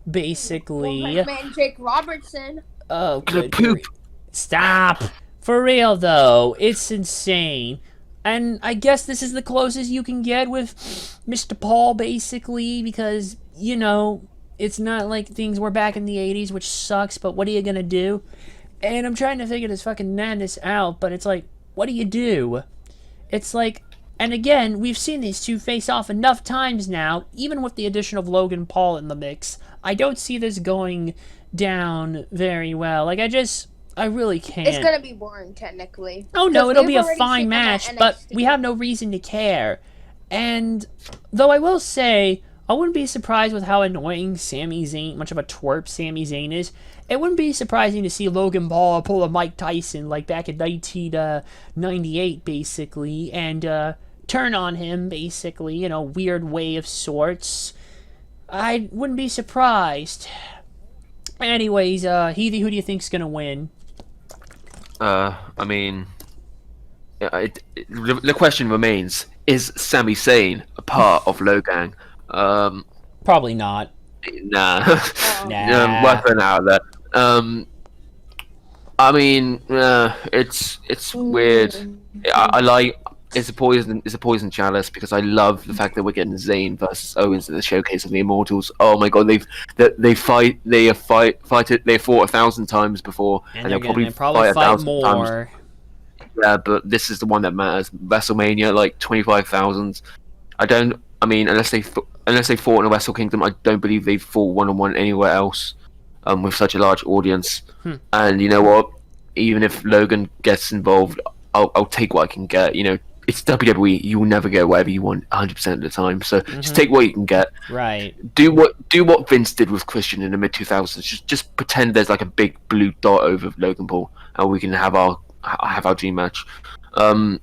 basically. Well, my man Jake Robertson. Oh, Good good. poop. Stop. For real, though, it's insane. And I guess this is the closest you can get with Mr. Paul, basically, because, you know, it's not like things were back in the 80s, which sucks, but what are you gonna do? And I'm trying to figure this fucking madness out, but it's like, what do you do? It's like, and again, we've seen these two face off enough times now, even with the addition of Logan Paul in the mix. I don't see this going down very well. Like, I really can't. It's gonna be boring, technically. Oh no, it'll We've be a already fine seen them at match, but NXT. we have no reason to care. And though I will say, I wouldn't be surprised with how annoying Sami Zayn, much of a twerp Sami Zayn is. It wouldn't be surprising to see Logan Paul pull a Mike Tyson like back in 1998, basically, and turn on him, basically, in a weird way of sorts. I wouldn't be surprised. Anyways, Heathy, who do you think's gonna win? I mean, the question remains: is Sami Zayn a part of Logan? Probably not. Nah. Nah. Worth an out there. I mean, it's weird. I like it's a poison chalice because I love the fact that we're getting Zayn versus Owens in the showcase of the Immortals. Oh my god, they fought 1,000 times before, And they'll they're gonna probably fight 1,000 times. more. Yeah, but this is the one that matters. WrestleMania, like 25,000. I mean, unless they fought in a Wrestle Kingdom, I don't believe they've fought one-on-one anywhere else, with such a large audience. And you know what? Even if Logan gets involved, I'll take what I can get. You know, it's WWE. You will never get whatever you want 100% of the time. So just take what you can get. Right. Do what Vince did with Christian in the mid 2000s. Just pretend there's like a big blue dot over Logan Paul, and we can have our dream match. I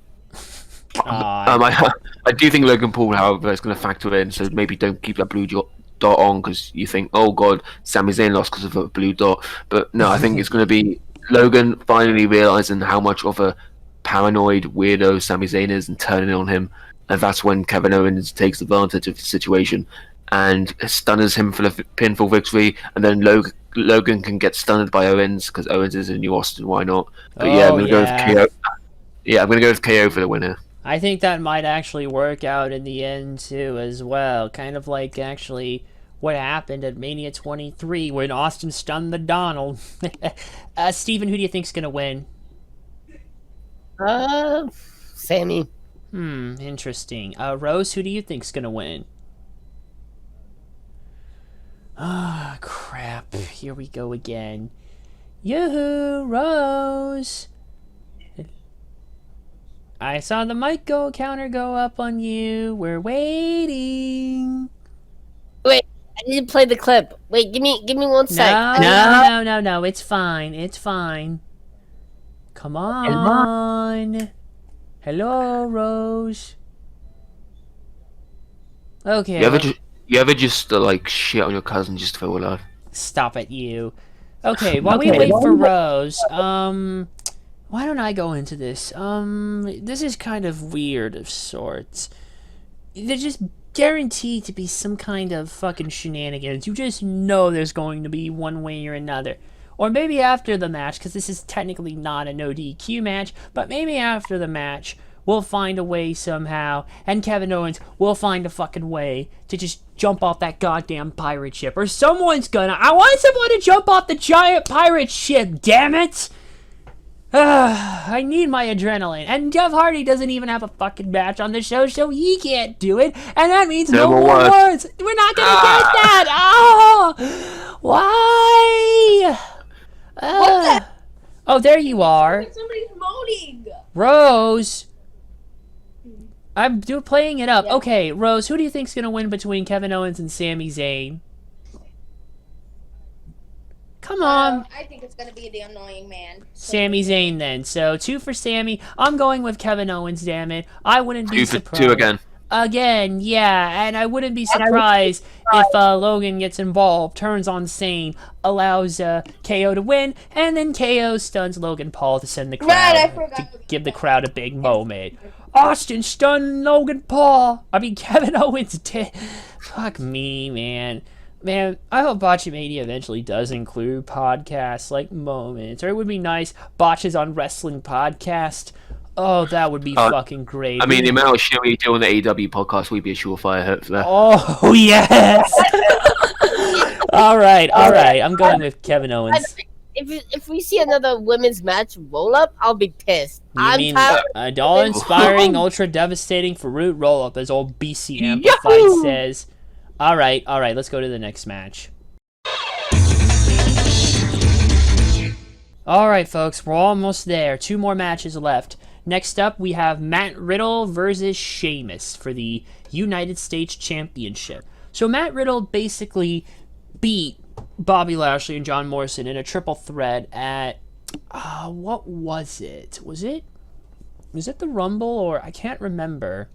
do think Logan Paul, however, is going to factor in. So maybe don't keep that blue dot on because you think, oh god, Sami Zayn lost because of a blue dot. But no, I think it's going to be Logan finally realizing how much of a paranoid weirdo Sami Zayn is and turning on him, and that's when Kevin Owens takes advantage of the situation and stunners him for the pinfall victory, and then Logan can get stunned by Owens because Owens is in New Austin. Why not? But yeah, I'm Oh, gonna go with yeah. KO. Yeah, I'm gonna go with KO for the winner. I think that might actually work out in the end too, as well. Kind of like actually what happened at Mania 23 when Austin stunned the Donald. Steven, who do you think's gonna win? Sammy. Interesting. Rose, who do you think's gonna win? Ah, crap. Here we go again. Yoo-hoo, Rose! I saw the mic counter go up on you. We're waiting. Wait, I need to play the clip. Wait, give me 1 sec. No. It's fine. It's fine. Come on. Hello, Rose. Okay. You ever just like shit on your cousin just to feel alive? Stop it, you. Okay, while we wait for Rose, why don't I go into this? This is kind of weird of sorts. They're just guaranteed to be some kind of fucking shenanigans. You just know there's going to be one way or another. Or maybe after the match, because this is technically not a no DQ match, but maybe after the match, we'll find a way somehow, and Kevin Owens will find a fucking way to just jump off that goddamn pirate ship. Or someone's gonna. I want someone to jump off the giant pirate ship, damn it! I need my adrenaline. And Jeff Hardy doesn't even have a fucking match on the show, so he can't do it. And that means no more words. We're not gonna get that. Oh, why? Oh, there you are. Somebody's moaning. Rose. I'm playing it up. Yeah. Okay, Rose, who do you think's gonna win between Kevin Owens and Sami Zayn? Come on. I think it's gonna be the annoying man. Sami Zayn then. So 2 for Sami. I'm going with Kevin Owens, damn it. I wouldn't be 2 for surprised. 2 again. Again, yeah, and I wouldn't be surprised if Logan gets involved, turns on Zayn, allows KO to win, and then KO stuns Logan Paul to send the crowd, Right, I forgot to give the crowd a big moment. Austin stunned Logan Paul. I mean, Kevin Owens did. Fuck me, man. Man, I hope Botchamania eventually does include podcasts like moments, or it would be nice. Botches on Wrestling podcast. Oh, that would be fucking great. I mean, the amount of shit we do on the AEW podcast, we'd be a surefire hit for that. Oh, yes! Alright, I'm going with Kevin Owens. If we see another women's match roll up, I'll be pissed. You mean all-inspiring, ultra-devastating for Root roll-up, as old BC Amplified says. Alright, let's go to the next match. Alright, folks, we're almost there. 2 more matches left. Next up, we have Matt Riddle versus Sheamus for the United States Championship. So Matt Riddle basically beat Bobby Lashley and John Morrison in a triple threat at... what was it? Was it the Rumble, or... I can't remember.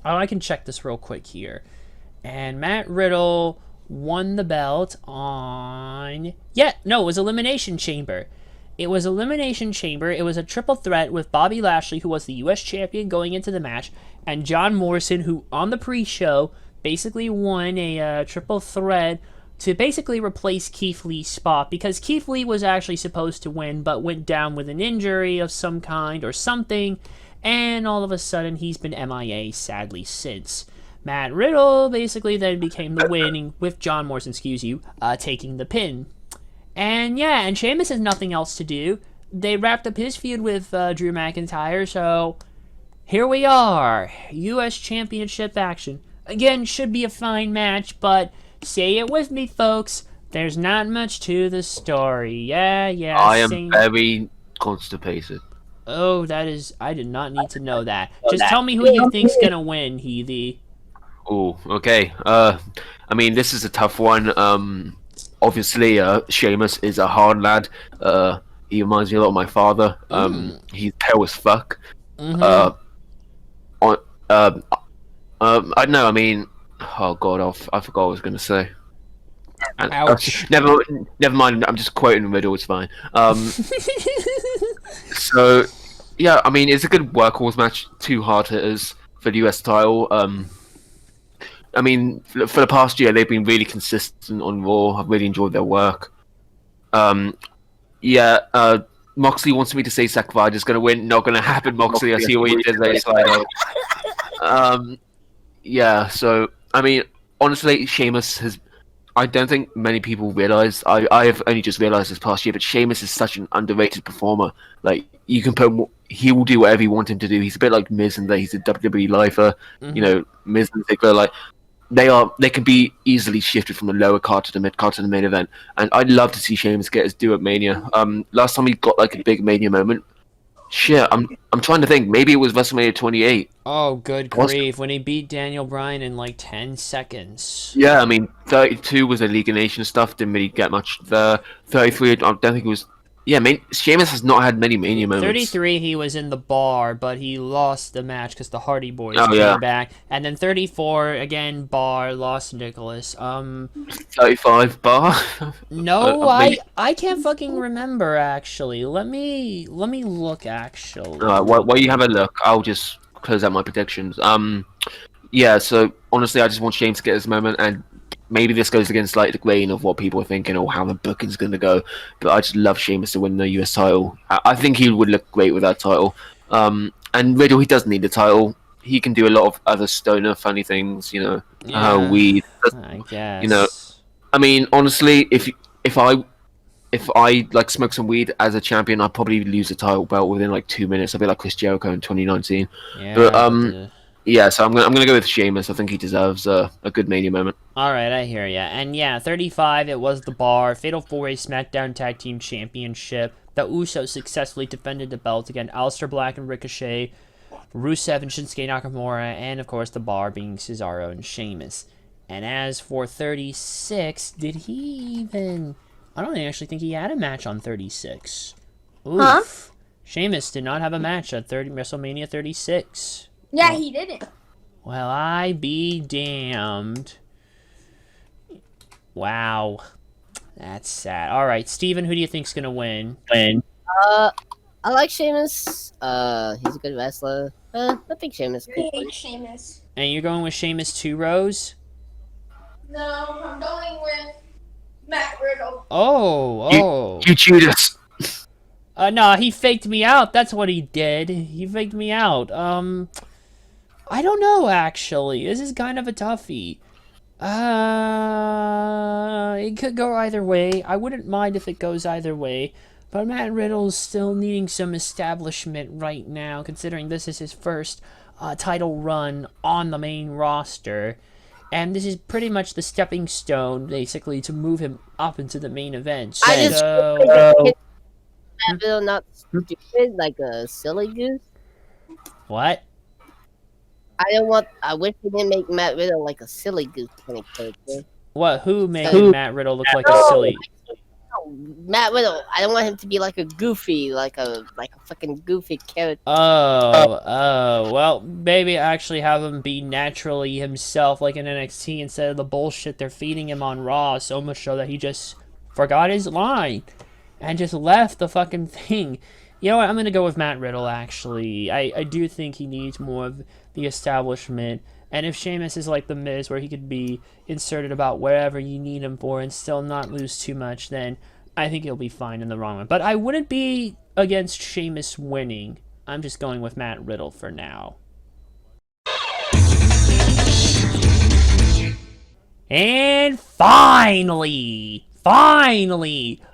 Oh, I can check this real quick here. And Matt Riddle won the belt on... Yeah, no, it was Elimination Chamber. It was Elimination Chamber. It was a triple threat with Bobby Lashley, who was the U.S. champion going into the match, and John Morrison, who on the pre-show basically won a triple threat to basically replace Keith Lee's spot, because Keith Lee was actually supposed to win, but went down with an injury of some kind or something, and all of a sudden he's been MIA, sadly, since. Matt Riddle basically then became the winning, with John Morrison, taking the pin. And yeah, and Sheamus has nothing else to do. They wrapped up his feud with Drew McIntyre, so here we are. U.S. Championship action. Again, should be a fine match, but say it with me, folks. There's not much to the story. Yeah. I am very constipated. Oh, that is... I did not need to know that. Just tell me who you think's gonna win, Heathy. Oh, okay. I mean, this is a tough one. Obviously, Sheamus is a hard lad. He reminds me a lot of my father. He's pale as fuck. I don't know. I mean, oh god, I forgot what I was gonna say. And, Ouch. Never mind. I'm just quoting the middle. It's fine. So, yeah. I mean, it's a good workhorse match. 2 hard hitters for the US title. I mean, for the past year, they've been really consistent on Raw. I've really enjoyed their work. Yeah, Moxley wants me to say Zack Ryder's going to win. Not going to happen, Moxley. I see what you did there, Slido. Yeah, so, I mean, honestly, Sheamus has... I don't think many people realize. I have only just realized this past year, but Sheamus is such an underrated performer. Like, you can put him, he will do whatever you want him to do. He's a bit like Miz and that he's a WWE lifer. You know, Miz and Ziggler, like, they can be easily shifted from the lower card to the mid card to the main event. And I'd love to see Sheamus get his due at Mania. Last time he got like a big Mania moment. Shit, I'm trying to think. Maybe it was WrestleMania 28. Oh, good grief! When he beat Daniel Bryan in like 10 seconds. Yeah, I mean, 32 was a League of Nations stuff. Didn't really get much there. 33, I don't think it was. Yeah, Sheamus has not had many Mania moments. 33, he was in the bar, but he lost the match because the Hardy Boys Oh, came yeah. back. And then 34, again, bar, lost Nicholas. 35 bar. No, maybe. I can't fucking remember, actually. Let me look, actually. While you have a look, I'll just close out my predictions. Yeah, so honestly, I just want Sheamus to get his moment, and maybe this goes against like the grain of what people are thinking or how the booking's going to go. But I just love Sheamus to win the US title. I think he would look great with that title. And Riddle, he doesn't need the title. He can do a lot of other stoner funny things, you know, Yeah, weed. I guess. You know, I mean, honestly, if I like smoke some weed as a champion, I'd probably lose the title belt within like 2 minutes. I'd be like Chris Jericho in 2019. Yeah, But yeah, so I'm gonna go with Sheamus. I think he deserves a good Mania moment. all right, I hear ya. And yeah, 35, it was the bar. Fatal 4-Way SmackDown Tag Team Championship. The Usos successfully defended the belt against Aleister Black and Ricochet, Rusev and Shinsuke Nakamura, and of course the bar being Cesaro and Sheamus. And as for 36, did he even... I don't actually think he had a match on 36. Oof. Huh? Sheamus did not have a match at WrestleMania 36. Yeah, he didn't. Well, I be damned. Wow. That's sad. All right, Steven, who do you think's going to win? I like Sheamus. He's a good wrestler. I think Sheamus I could. hate Sheamus. And you're going with Sheamus 2 rows? No, I'm going with Matt Riddle. Oh. You Judas. No, he faked me out. That's what he did. He faked me out. I don't know, actually. This is kind of a toughie. It could go either way. I wouldn't mind if it goes either way. But Matt Riddle's still needing some establishment right now, considering this is his first title run on the main roster. And this is pretty much the stepping stone, basically, to move him up into the main event. So, I just Matt Riddle not stupid like a silly goose. what? I wish he didn't make Matt Riddle like a silly goose kind of character. What? Who made Matt Riddle look like a silly? No, Matt Riddle. I don't want him to be like a goofy, like a fucking goofy character. Well, maybe actually have him be naturally himself, like in NXT, instead of the bullshit they're feeding him on Raw, so much so that he just forgot his line and just left the fucking thing. You know what? I'm gonna go with Matt Riddle, actually. I do think he needs more of the establishment. And if Sheamus is like The Miz, where he could be inserted about wherever you need him for and still not lose too much, then I think he'll be fine in the wrong one. But I wouldn't be against Sheamus winning. I'm just going with Matt Riddle for now. And finally, the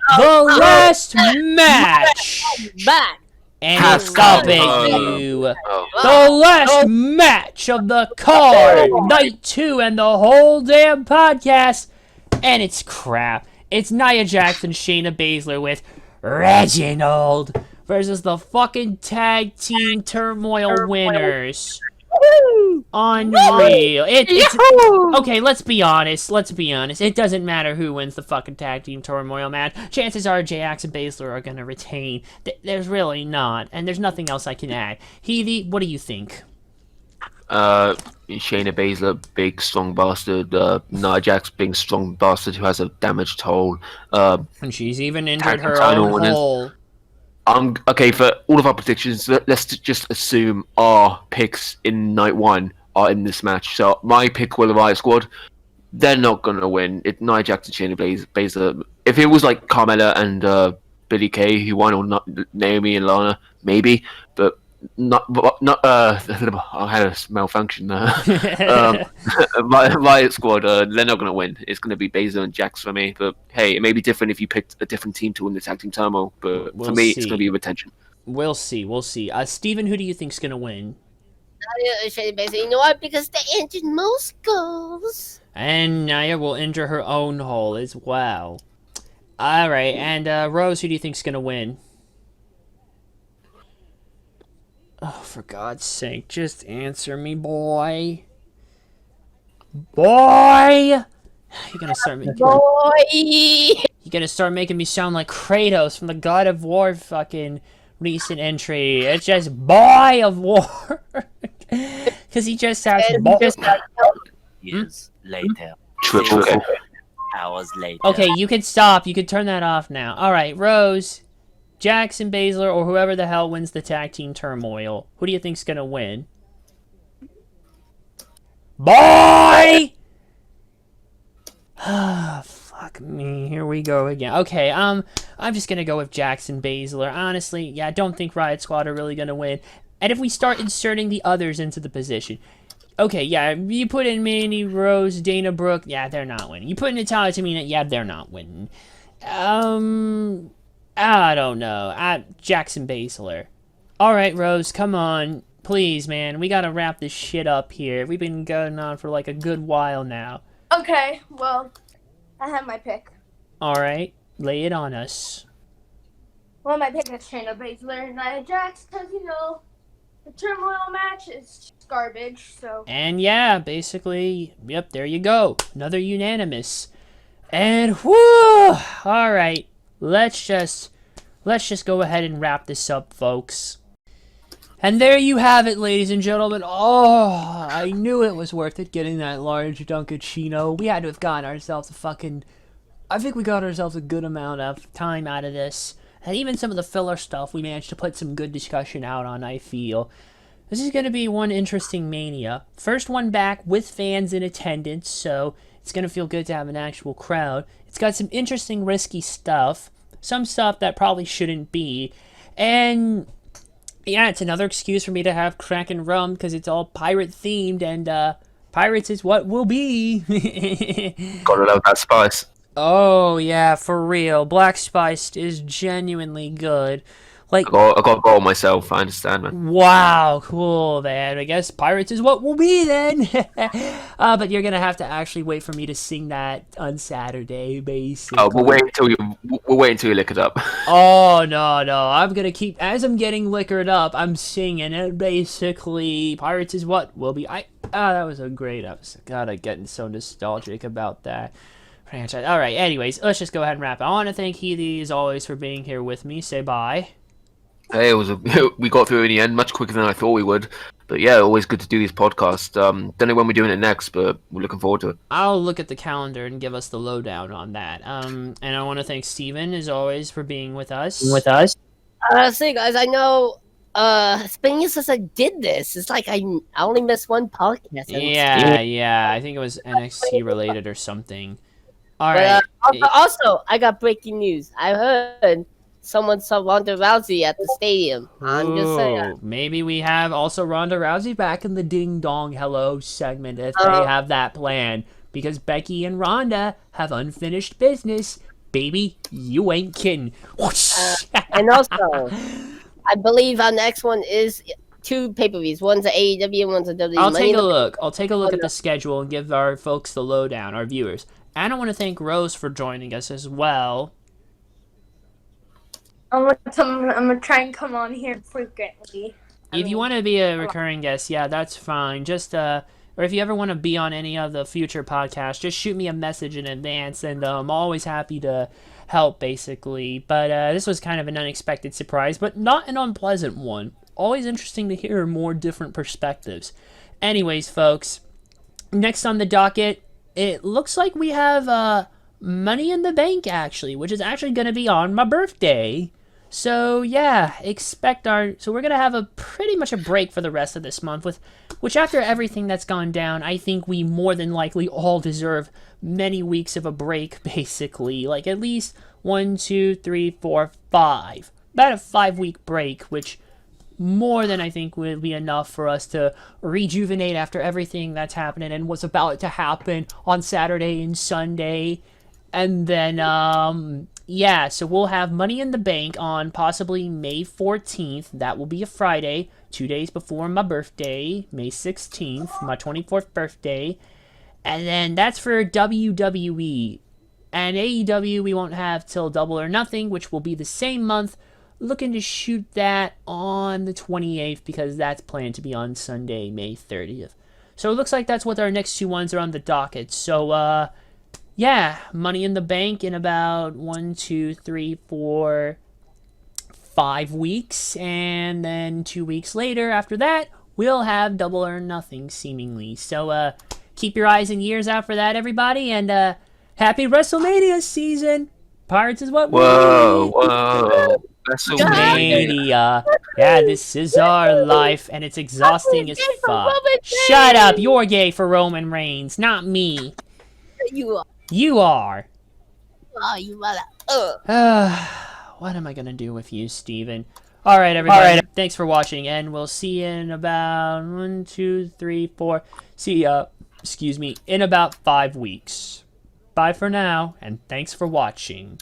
last match. Back. And it's the big you. Oh. The last match of the card, night 2, and the whole damn podcast. And it's crap. It's Nia Jax and Shayna Baszler with Reginald versus the fucking tag team turmoil winners. Unreal. It's okay, let's be honest. It doesn't matter who wins the fucking tag team turmoil match. Chances are Jax and Baszler are gonna retain. There's really not, and there's nothing else I can add. Heavy, what do you think? Shayna Baszler, big strong bastard. Nia Jax, big strong bastard who has a damaged hole. And she's even injured Tag her title own winners. hole. Okay, for all of our predictions, let's just assume our picks in night 1 are in this match. So my pick will the Riot Squad. They're not gonna win. It Nia Jax and Shayna Baszler. If it was like Carmella and Billie Kay who won, or not Naomi and Lana, maybe, but not. I had a malfunction there. Riot Squad. They're not gonna win. It's gonna be Baszler and Jax for me. But hey, it may be different if you picked a different team to win the tag team turmoil. But We'll for me, see. it's gonna be retention. We'll see. Steven, who do you think's gonna win? Shayna Baszler. You know what? Because they injured most goals. And Nia will injure her own hole as well. All right, and Rose, who do you think's gonna win? Oh, for God's sake, just answer me, boy. Boy! You're gonna start making me sound like Kratos from the God of War fucking recent entry. It's just Boy of War. Because he just has Years later. Triple. 6 hours later. Okay, you can stop. You can turn that off now. All right, Rose, Jackson, Baszler, or whoever the hell wins the tag team turmoil. Who do you think's gonna win? Boy! Fuck me. Here we go again. Okay, I'm just gonna go with Jackson, Baszler. Honestly, yeah, I don't think Riot Squad are really gonna win. And if we start inserting the others into the position, okay, yeah, you put in Mandy Rose, Dana Brooke, yeah, they're not winning. You put in Natalia Tamina, yeah, they're not winning. I don't know. Jackson Baszler. All right, Rose, come on. Please, man, we gotta wrap this shit up here. We've been going on for like a good while now. Okay, well, I have my pick. All right, lay it on us. Well, my pick is Shayna Baszler and Nia Jax, because, you know, the turmoil match is just garbage, so. And yeah, basically, yep, there you go. Another unanimous. And whoo! All right, let's just go ahead and wrap this up, folks. And there you have it, ladies and gentlemen. Oh, I knew it was worth it getting that large Dunkachino. We had to have gotten ourselves I think we got ourselves a good amount of time out of this. And even some of the filler stuff, we managed to put some good discussion out on, I feel. This is going to be one interesting Mania. First one back with fans in attendance, so it's going to feel good to have an actual crowd. It's got some interesting, risky stuff. Some stuff that probably shouldn't be. And yeah, it's another excuse for me to have Kraken rum because it's all pirate-themed, and pirates is what will be. Gotta love that spice. Oh, yeah, for real. Black Spiced is genuinely good. Like, I got a bottle myself. I understand, man. wow, cool, man. I guess pirates is what will be then. But you're gonna have to actually wait for me to sing that on Saturday, basically. Oh, we'll wait until you lick it up. Oh, no. I'm gonna keep, as I'm getting liquored up, I'm singing it, basically. Pirates is what will be. That was a great episode. God, I'm getting so nostalgic about that franchise. All right, anyways, let's just go ahead and wrap it. I want to thank Healy, as always, for being here with me. Say bye. Hey, we got through in the end much quicker than I thought we would. But yeah, always good to do this podcast. Don't know when we're doing it next, but we're looking forward to it. I'll look at the calendar and give us the lowdown on that. And I want to thank Steven, as always, for being with us. See, guys, I know. It's been years since I did this. It's like I only missed one podcast. Yeah. I think it was NXT related or something. All But, right. also, I got breaking news. I heard someone saw Ronda Rousey at the stadium. I'm just saying. Ooh, maybe we have also Ronda Rousey back in the Ding Dong Hello segment if they have that plan. Because Becky and Ronda have unfinished business. Baby, you ain't kidding. And also, I believe our next one is 2 pay-per-views. One's a AEW and one's a WWE. I'll take a look. I'll take a look at the schedule and give our folks the lowdown, our viewers. And I want to thank Rose for joining us as well. I'm gonna try and come on here frequently. If you want to be a recurring guest, yeah, that's fine. Just or if you ever want to be on any of the future podcasts, just shoot me a message in advance, and I'm always happy to help, basically. But this was kind of an unexpected surprise, but not an unpleasant one. Always interesting to hear more different perspectives. Anyways, folks, next on the docket, it looks like we have Money in the Bank, actually, which is actually going to be on my birthday. So, yeah, so we're going to have pretty much a break for the rest of this month with which after everything that's gone down, I think we more than likely all deserve many weeks of a break, basically. Like at least 1, 2, 3, 4, 5. About a 5-week break, which more than I think would be enough for us to rejuvenate after everything that's happening and what's about to happen on Saturday and Sunday. And then, yeah, so we'll have Money in the Bank on possibly May 14th. That will be a Friday, 2 days before my birthday, May 16th, my 24th birthday. And then that's for WWE. And AEW we won't have till Double or Nothing, which will be the same month. Looking to shoot that on the 28th because that's planned to be on Sunday, May 30th. So it looks like that's what our next 2 ones are on the docket. So, yeah, Money in the Bank in about 1, 2, 3, 4, 5 weeks. And then 2 weeks later, after that, we'll have Double or Nothing, seemingly. So, keep your eyes and ears out for that, everybody. And, happy WrestleMania season! Pirates is what we Whoa, need. whoa. WrestleMania. Yeah, this is our life, and it's exhausting as fuck. Shut up! You're gay for Roman Reigns, not me. You are. You are. Oh, you mother. What am I gonna do with you, Steven? Alright, everybody. Thanks for watching, and we'll see you in about 1, 2, 3, 4. See ya. Excuse me. In about 5 weeks. Bye for now, and thanks for watching.